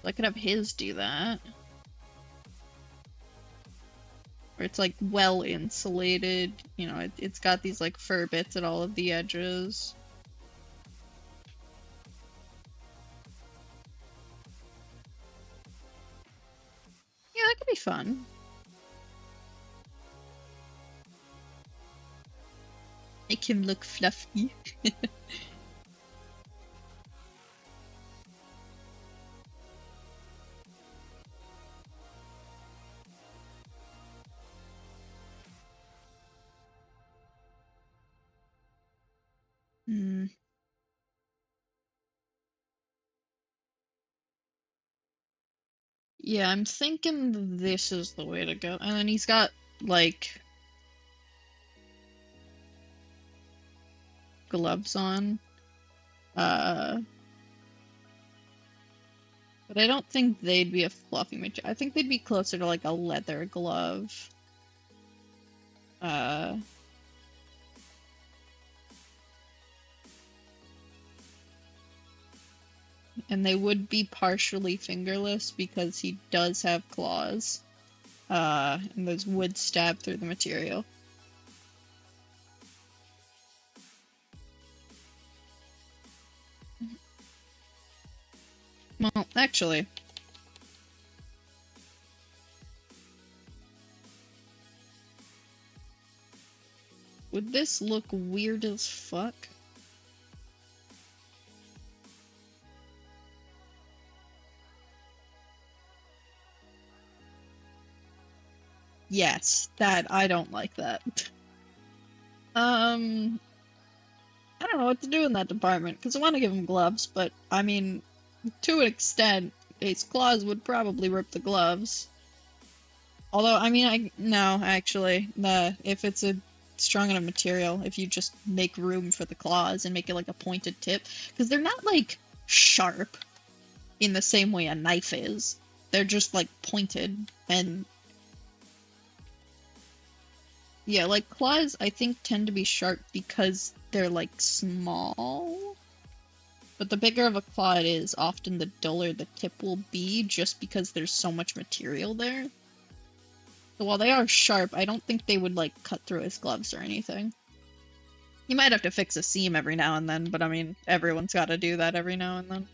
So I could have his do that. Where it's, like, well insulated, you know, it's got these, like, fur bits at all of the edges. Yeah, that could be fun. Make him look fluffy. Hmm. Yeah, I'm thinking this is the way to go. And then he's got, like, gloves on. Uh, but I don't think they'd be a fluffy material. I think they'd be closer to, like, a leather glove. Uh, and they would be partially fingerless because he does have claws. And those would stab through the material. Well, actually, would this look weird as fuck? Yes, that I don't like that. I don't know what to do in that department because I want to give him gloves, but I mean, to an extent, his claws would probably rip the gloves. Although, I mean, no, actually, if it's a strong enough material, if you just make room for the claws and make it like a pointed tip, because they're not like sharp in the same way a knife is. They're just like pointed and yeah, like claws I think tend to be sharp because they're like small. But the bigger of a claw it is, often the duller the tip will be just because there's so much material there. So while they are sharp, I don't think they would like cut through his gloves or anything. You might have to fix a seam every now and then, but I mean, everyone's got to do that every now and then.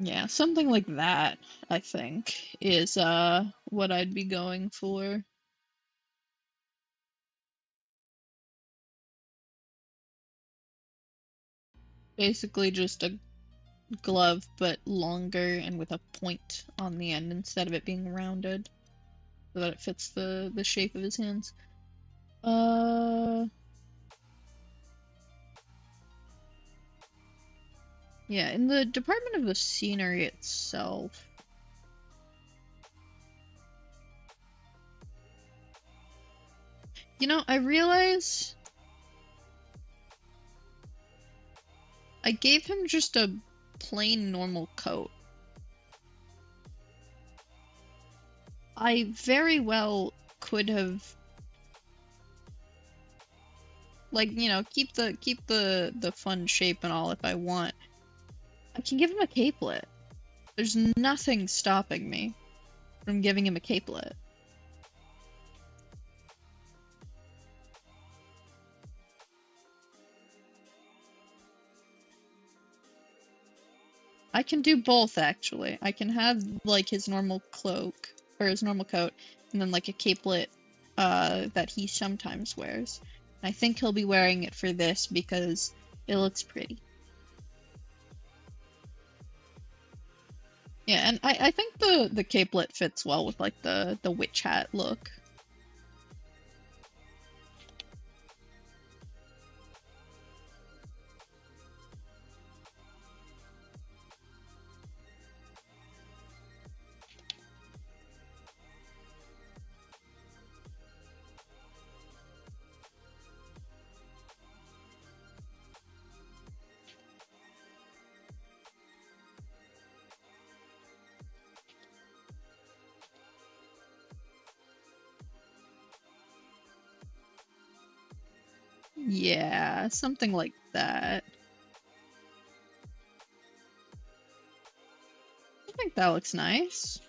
Yeah, something like that, I think, is what I'd be going for. Basically just a glove, but longer and with a point on the end instead of it being rounded, so that it fits the shape of his hands. Uh, Yeah, in the department of the scenery itself. You know, I realize I gave him just a plain normal coat. I very well could have, like, you know, keep the fun shape and all if I want. I can give him a capelet. There's nothing stopping me from giving him a capelet. I can do both, actually. I can have, like, his normal cloak, or his normal coat, and then, like, a capelet, that he sometimes wears. I think he'll be wearing it for this because it looks pretty. Yeah, and I think the capelet fits well with, like, the witch hat look. Yeah, something like that. I think that looks nice.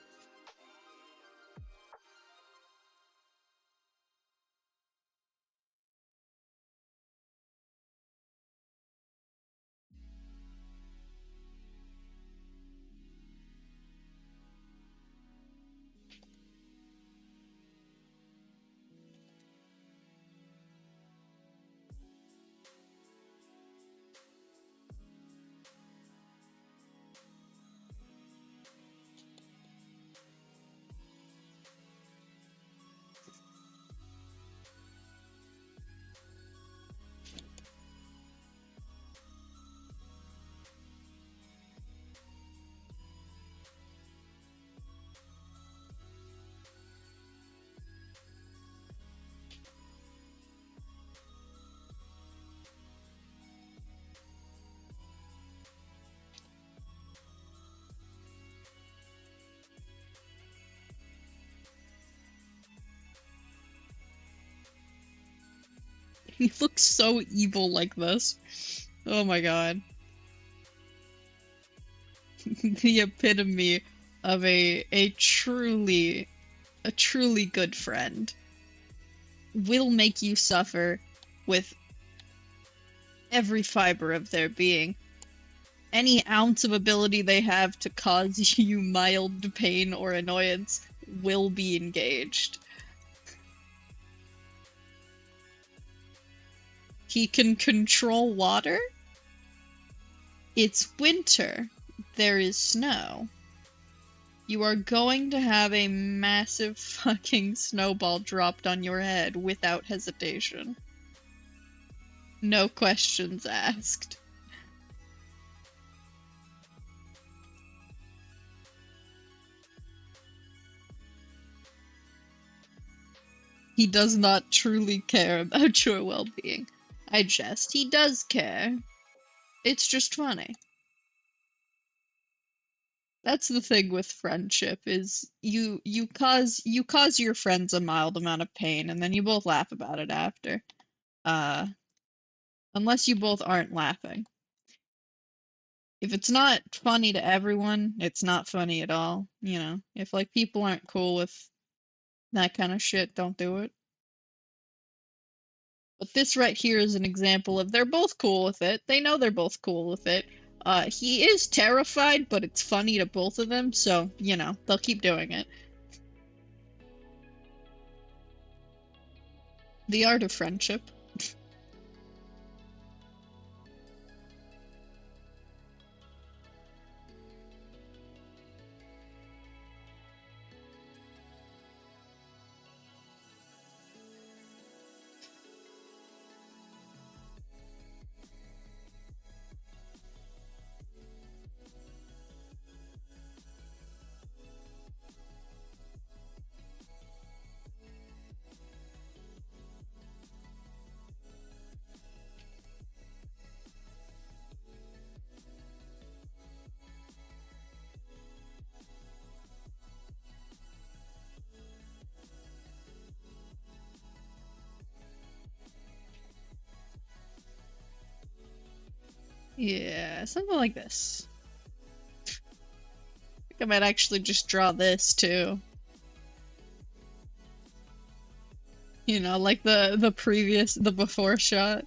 He looks so evil like this. Oh my god. The epitome of a truly good friend. Will make you suffer with every fiber of their being. Any ounce of ability they have to cause you mild pain or annoyance will be engaged. He can control water. It's winter. There is snow. You are going to have a massive fucking snowball dropped on your head without hesitation. No questions asked. He does not truly care about your well-being. I jest. He does care. It's just funny. That's the thing with friendship is you cause your friends a mild amount of pain and then you both laugh about it after. Uh unless you both aren't laughing. If it's not funny to everyone, it's not funny at all, you know. If like people aren't cool with that kind of shit, don't do it. But this right here is an example of they're both cool with it. They know they're both cool with it. He is terrified, but it's funny to both of them, so, you know, they'll keep doing it. The art of friendship. Yeah, something like this. I think I might actually just draw this too. You know, like the before shot.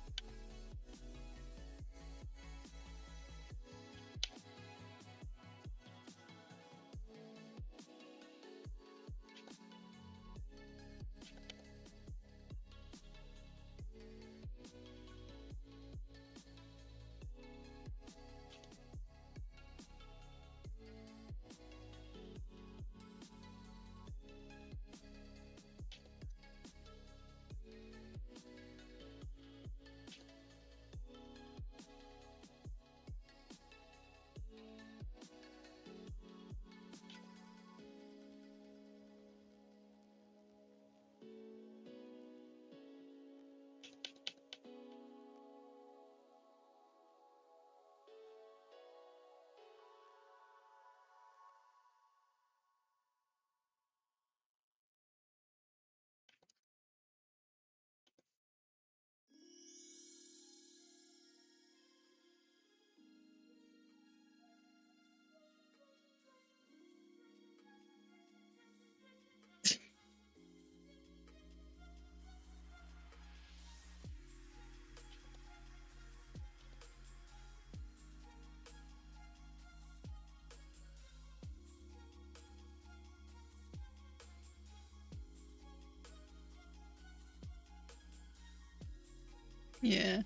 Yeah.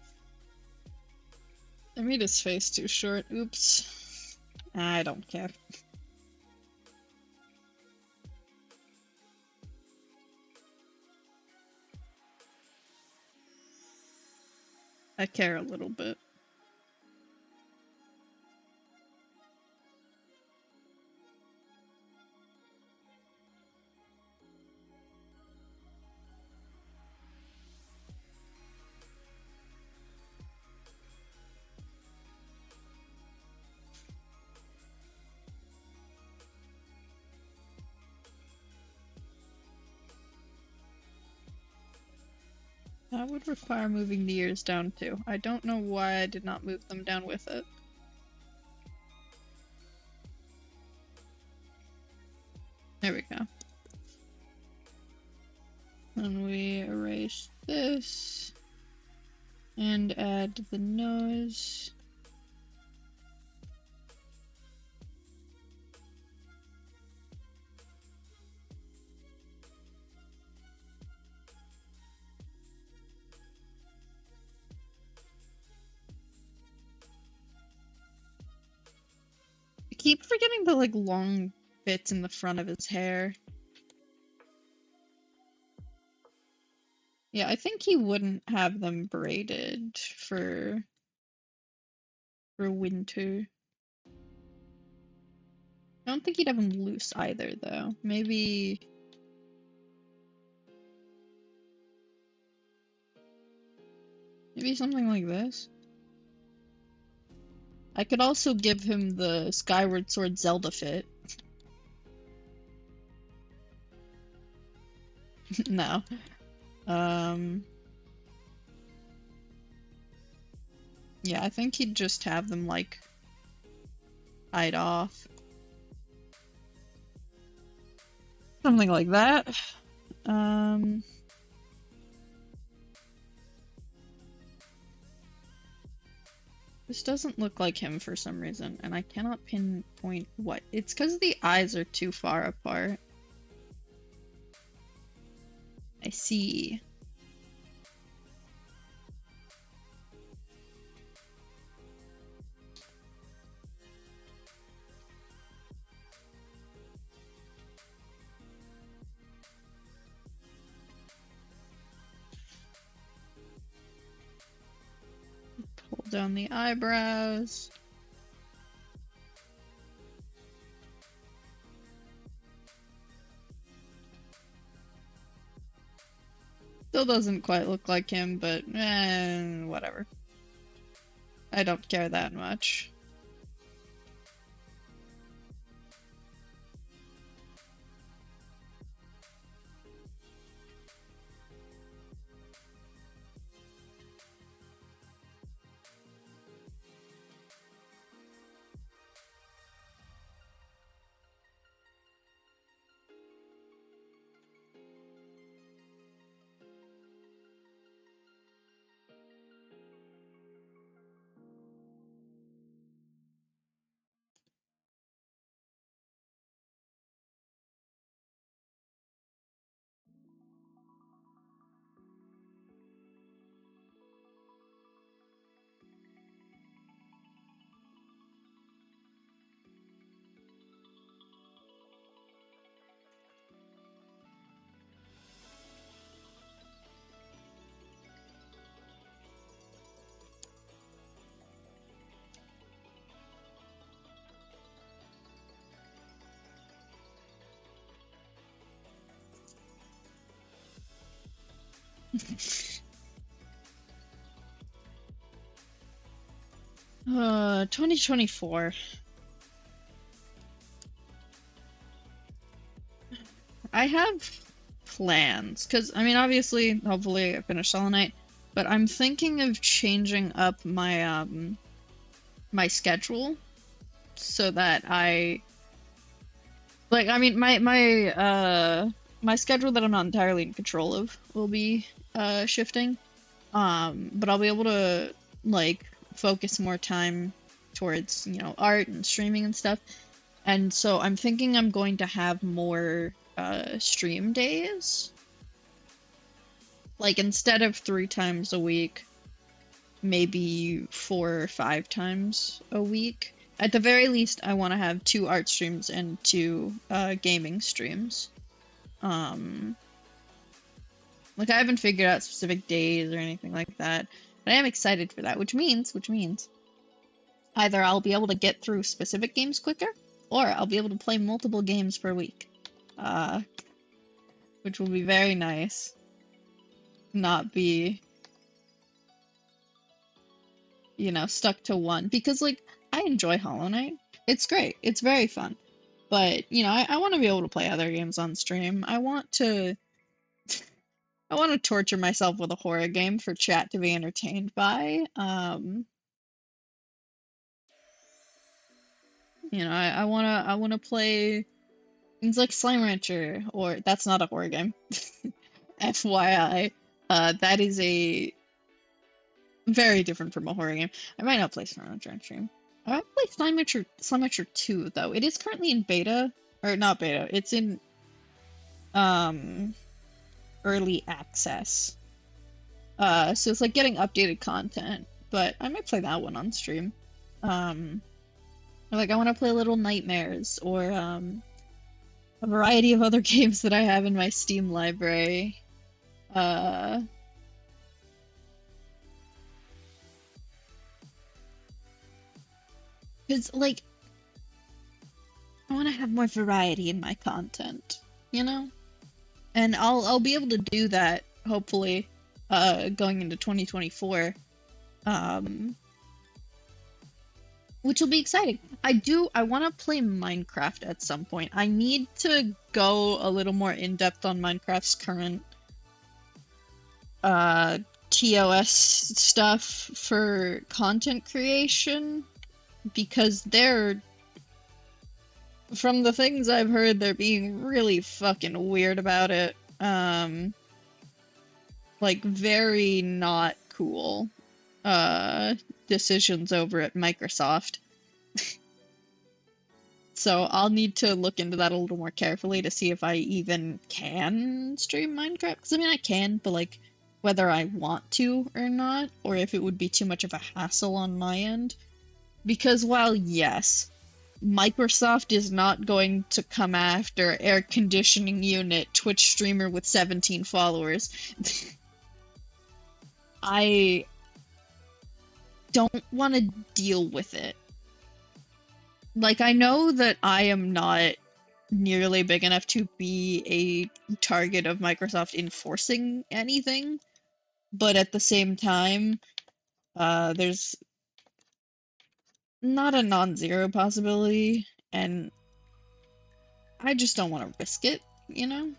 I made his face too short. Oops. I don't care. I care a little bit. That would require moving the ears down too. I don't know why I did not move them down with it. There we go. And we erase this and add the nose. I keep forgetting the like long bits in the front of his hair. Yeah, I think he wouldn't have them braided for winter. I don't think he'd have them loose either, though. Maybe something like this. I could also give him the Skyward Sword Zelda fit. No. Yeah, I think he'd just have them, like, tied off. Something like that. This doesn't look like him for some reason, and I cannot pinpoint what. It's because the eyes are too far apart. I see. Pull down the eyebrows. Still doesn't quite look like him, but whatever. I don't care that much. 2024. I have plans, because, I mean, obviously, hopefully I finish Hollow Knight, but I'm thinking of changing up my schedule so that I mean, my schedule that I'm not entirely in control of will be, shifting, but I'll be able to, like, focus more time towards, you know, art and streaming and stuff. And so I'm thinking I'm going to have more stream days. Like instead of 3 times a week, maybe 4 or 5 times a week. At the very least, I want to have 2 art streams and 2 gaming streams. Like I haven't figured out specific days or anything like that, but I am excited for that, which means either I'll be able to get through specific games quicker, or I'll be able to play multiple games per week, which will be very nice. Not be, you know, stuck to one, because like I enjoy Hollow Knight. It's great. It's very fun. But, you know, I want to be able to play other games on stream. I want to torture myself with a horror game for chat to be entertained by. You know, I wanna play things like Slime Rancher, or that's not a horror game. FYI. That is a very different from a horror game. I might not play Slime Rancher on stream. I might play Slime Rancher 2, though. It is currently in beta. Or not beta, it's in early access. So it's like getting updated content, but I might play that one on stream. Like I want to play Little Nightmares, or a variety of other games that I have in my Steam library. Because like I want to have more variety in my content, you know? And I'll be able to do that hopefully going into 2024. Which will be exciting. I want to play Minecraft at some point. I need to go a little more in-depth on Minecraft's current TOS stuff for content creation, because from the things I've heard, they're being really fucking weird about it. Like very not cool decisions over at Microsoft. So I'll need to look into that a little more carefully to see if I even can stream Minecraft. Because I mean I can, but like whether I want to or not, or if it would be too much of a hassle on my end. Because while yes, Microsoft is not going to come after air conditioning unit Twitch streamer with 17 followers. I don't want to deal with it. Like, I know that I am not nearly big enough to be a target of Microsoft enforcing anything, but at the same time, there's not a non-zero possibility, and I just don't want to risk it, you know?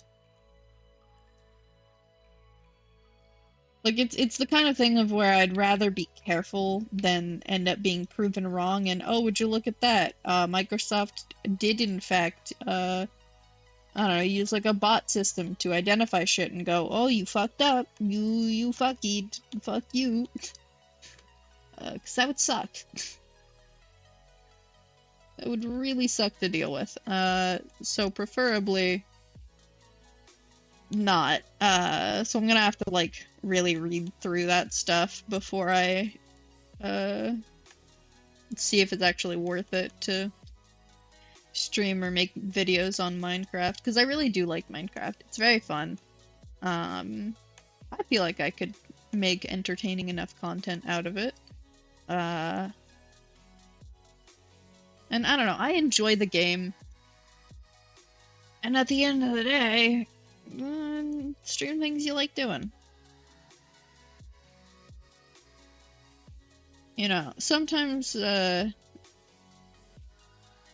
Like, it's the kind of thing of where I'd rather be careful than end up being proven wrong, and oh, would you look at that? Microsoft did in fact, I don't know, use like a bot system to identify shit and go, oh, you fucked up, you fuckied, fuck you. 'Cause that would suck. That would really suck to deal with. So preferably not. So I'm gonna have to like really read through that stuff before I see if it's actually worth it to stream or make videos on Minecraft, because I really do like Minecraft. It's very fun. I feel like I could make entertaining enough content out of it. And I don't know, I enjoy the game. And at the end of the day, stream things you like doing. You know, sometimes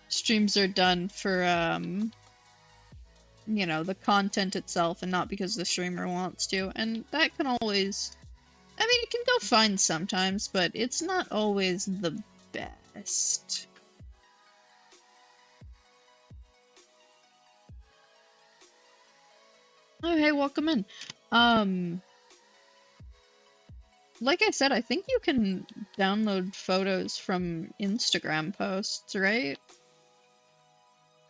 streams are done for you know, the content itself and not because the streamer wants to, and that can always, I mean, it can go fine sometimes, but it's not always the best. Oh, hey, welcome in. Like I said, I think you can download photos from Instagram posts, right?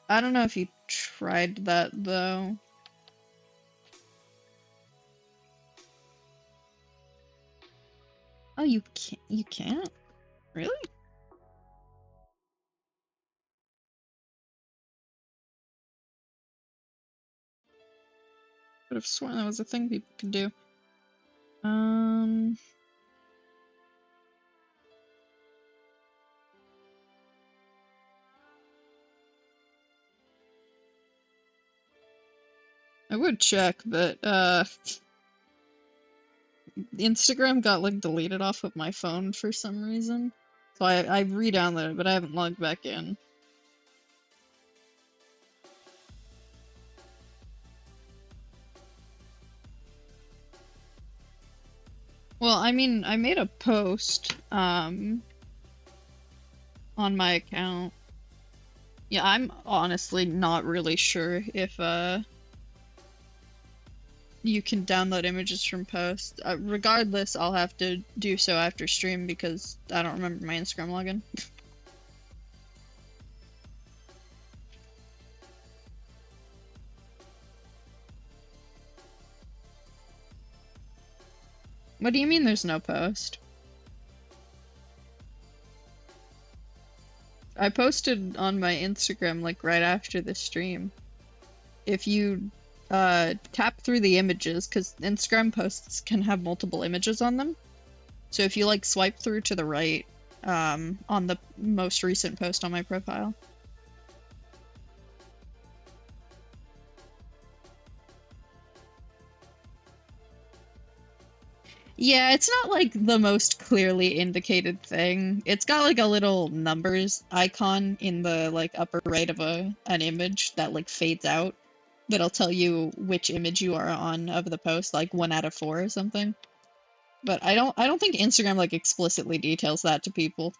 I don't know if you tried that, though. Oh, you can't? You can't? Really? Could have sworn that was a thing people could do. I would check, but, Instagram got, like, deleted off of my phone for some reason. So I re-downloaded it, but I haven't logged back in. Well, I mean, I made a post, on my account. Yeah, I'm honestly not really sure if, you can download images from posts. Regardless, I'll have to do so after stream because I don't remember my Instagram login. What do you mean there's no post? I posted on my Instagram like right after the stream. If you tap through the images, because Instagram posts can have multiple images on them. So if you like swipe through to the right on the most recent post on my profile. Yeah, it's not like the most clearly indicated thing. It's got like a little numbers icon in the like upper right of an image that like fades out. That'll tell you which image you are on of the post, like 1 out of 4 or something. But I don't think Instagram like explicitly details that to people.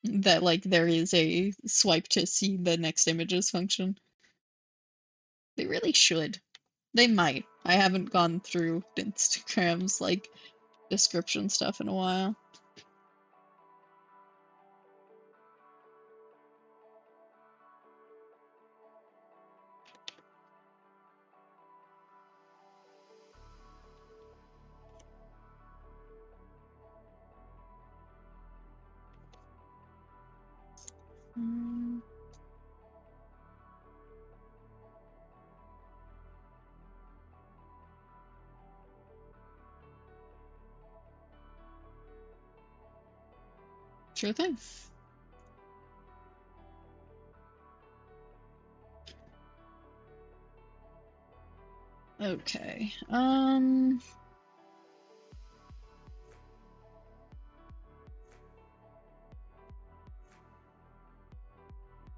That like there is a swipe to see the next images function. They really should. They might. I haven't gone through Instagram's like description stuff in a while. Sure thing. Okay.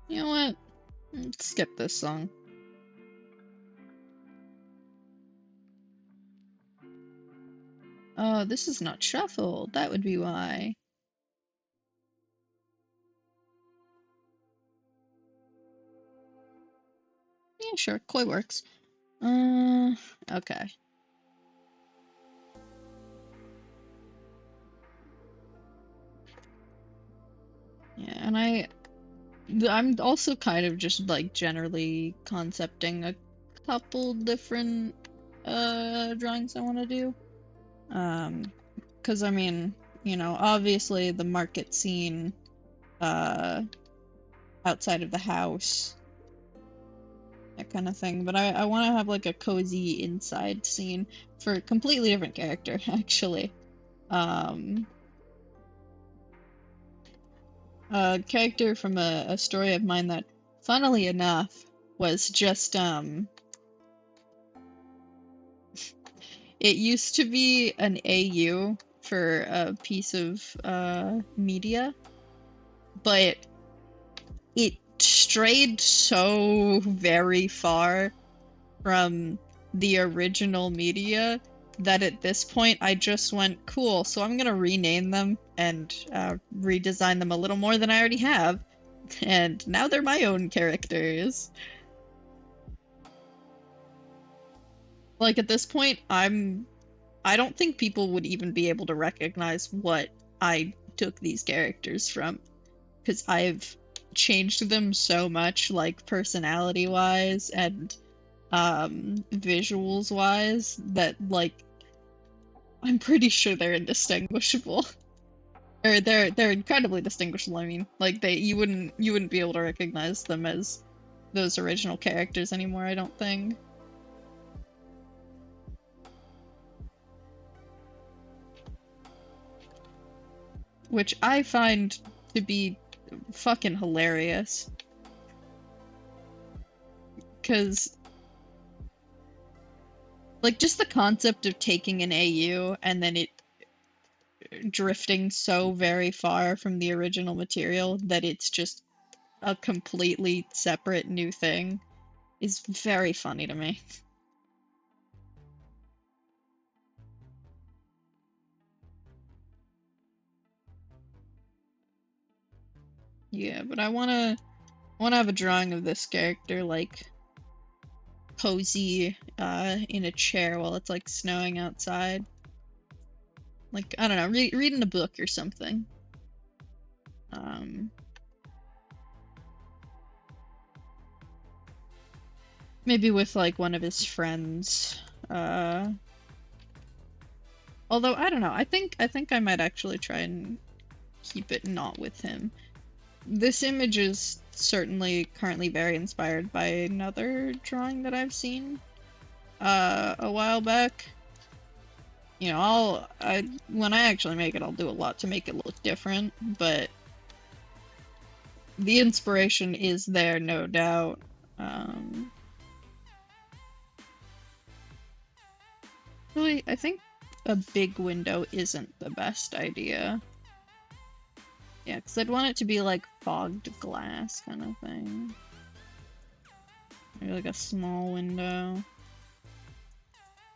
You know what? Let's skip this song. Oh, this is not shuffled. That would be why. Yeah, sure. Koi works. Okay. Yeah, and I'm also kind of just like generally concepting a couple different drawings I want to do. Because I mean, you know, obviously the market scene outside of the house, that kind of thing, but I want to have like a cozy inside scene for a completely different character actually. A character from a story of mine that, funnily enough, was just it used to be an AU for a piece of media, but it strayed so very far from the original media that at this point I just went, cool, so I'm gonna rename them and redesign them a little more than I already have, and now they're my own characters. Like, at this point, I don't think people would even be able to recognize what I took these characters from, because I've changed them so much, like, personality-wise and visuals-wise, that, like, I'm pretty sure they're indistinguishable. Or they're incredibly distinguishable, I mean. Like, you wouldn't be able to recognize them as those original characters anymore, I don't think. Which I find to be fucking hilarious. Because, like, just the concept of taking an AU and then it drifting so very far from the original material that it's just a completely separate new thing is very funny to me. Yeah, but I wanna have a drawing of this character, like, cozy in a chair while it's, like, snowing outside. Like, I don't know, reading a book or something. Maybe with, like, one of his friends. Although, I don't know, I think I might actually try and keep it not with him. This image is certainly currently very inspired by another drawing that I've seen a while back. You know, when I actually make it, I'll do a lot to make it look different, but the inspiration is there, no doubt. Really, I think a big window isn't the best idea. Yeah, because I'd want it to be like fogged glass kind of thing. Maybe like a small window.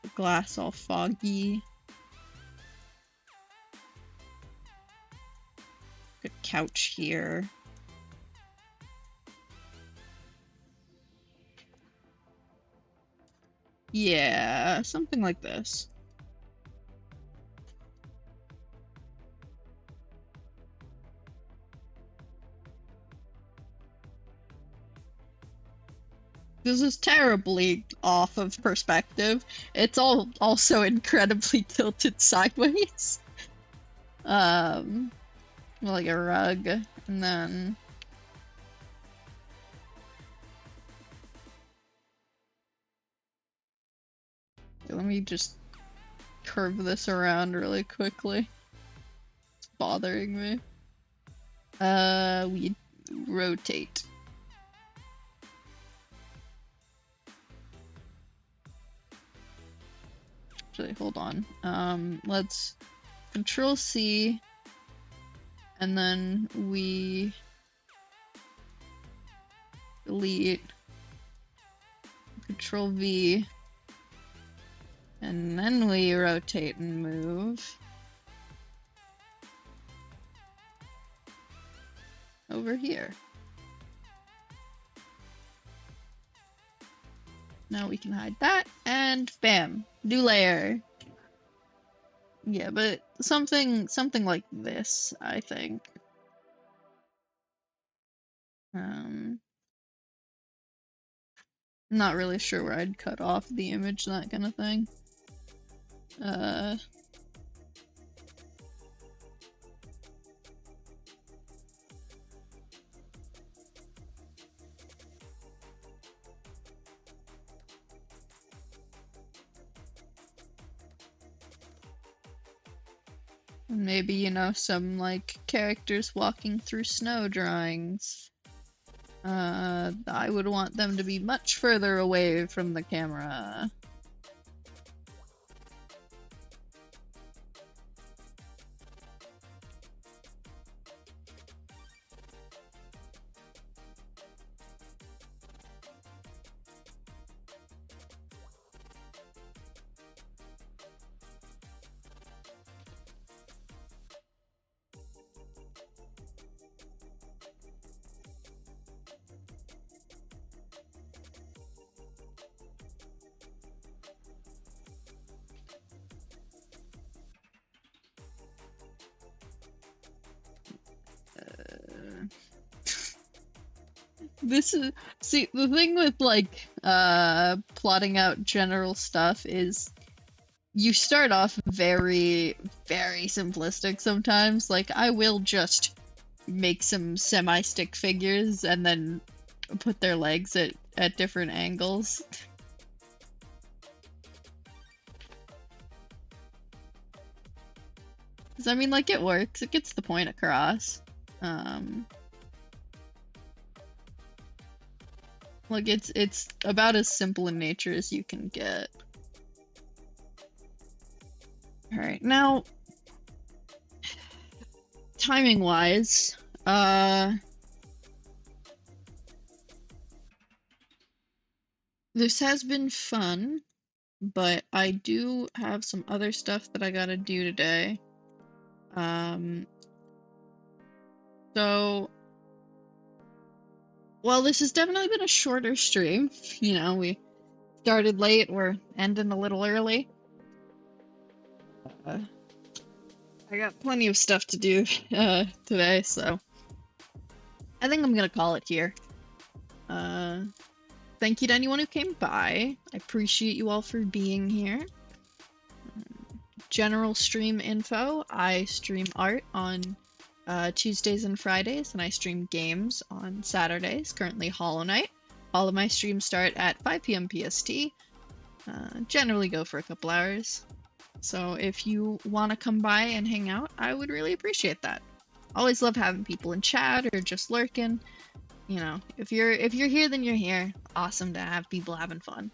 The glass all foggy. A couch here. Yeah, something like this. This is terribly off of perspective. It's all also incredibly tilted sideways. Like a rug, and then let me just curve this around really quickly. It's bothering me. We rotate. Actually, hold on. Let's Control C, and then we delete. Control V, and then we rotate and move over here. Now we can hide that, and bam, new layer. Yeah, but something like this, I think. Not really sure where I'd cut off the image, that kind of thing. Maybe, you know, some, like, characters walking through snow drawings. I would want them to be much further away from the camera. This is, see, the thing with like plotting out general stuff is you start off very, very simplistic sometimes. Like, I will just make some semi-stick figures and then put their legs at different angles. Because, I mean, like, it works. It gets the point across. Like, it's about as simple in nature as you can get. Alright, now, timing-wise, this has been fun, but I do have some other stuff that I gotta do today. So, well, this has definitely been a shorter stream. You know, we started late, we're ending a little early. I got plenty of stuff to do today, so I think I'm gonna call it here. Thank you to anyone who came by. I appreciate you all for being here. General stream info, I stream art on Tuesdays and Fridays, and I stream games on Saturdays, currently Hollow Knight. All of my streams start at 5 p.m. PST. Generally go for a couple hours. So if you want to come by and hang out, I would really appreciate that. Always love having people in chat or just lurking. You know, if you're here, then you're here. Awesome to have people having fun.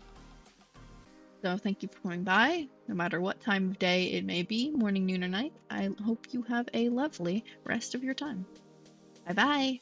So thank you for coming by, no matter what time of day it may be, morning, noon, or night. I hope you have a lovely rest of your time. Bye-bye!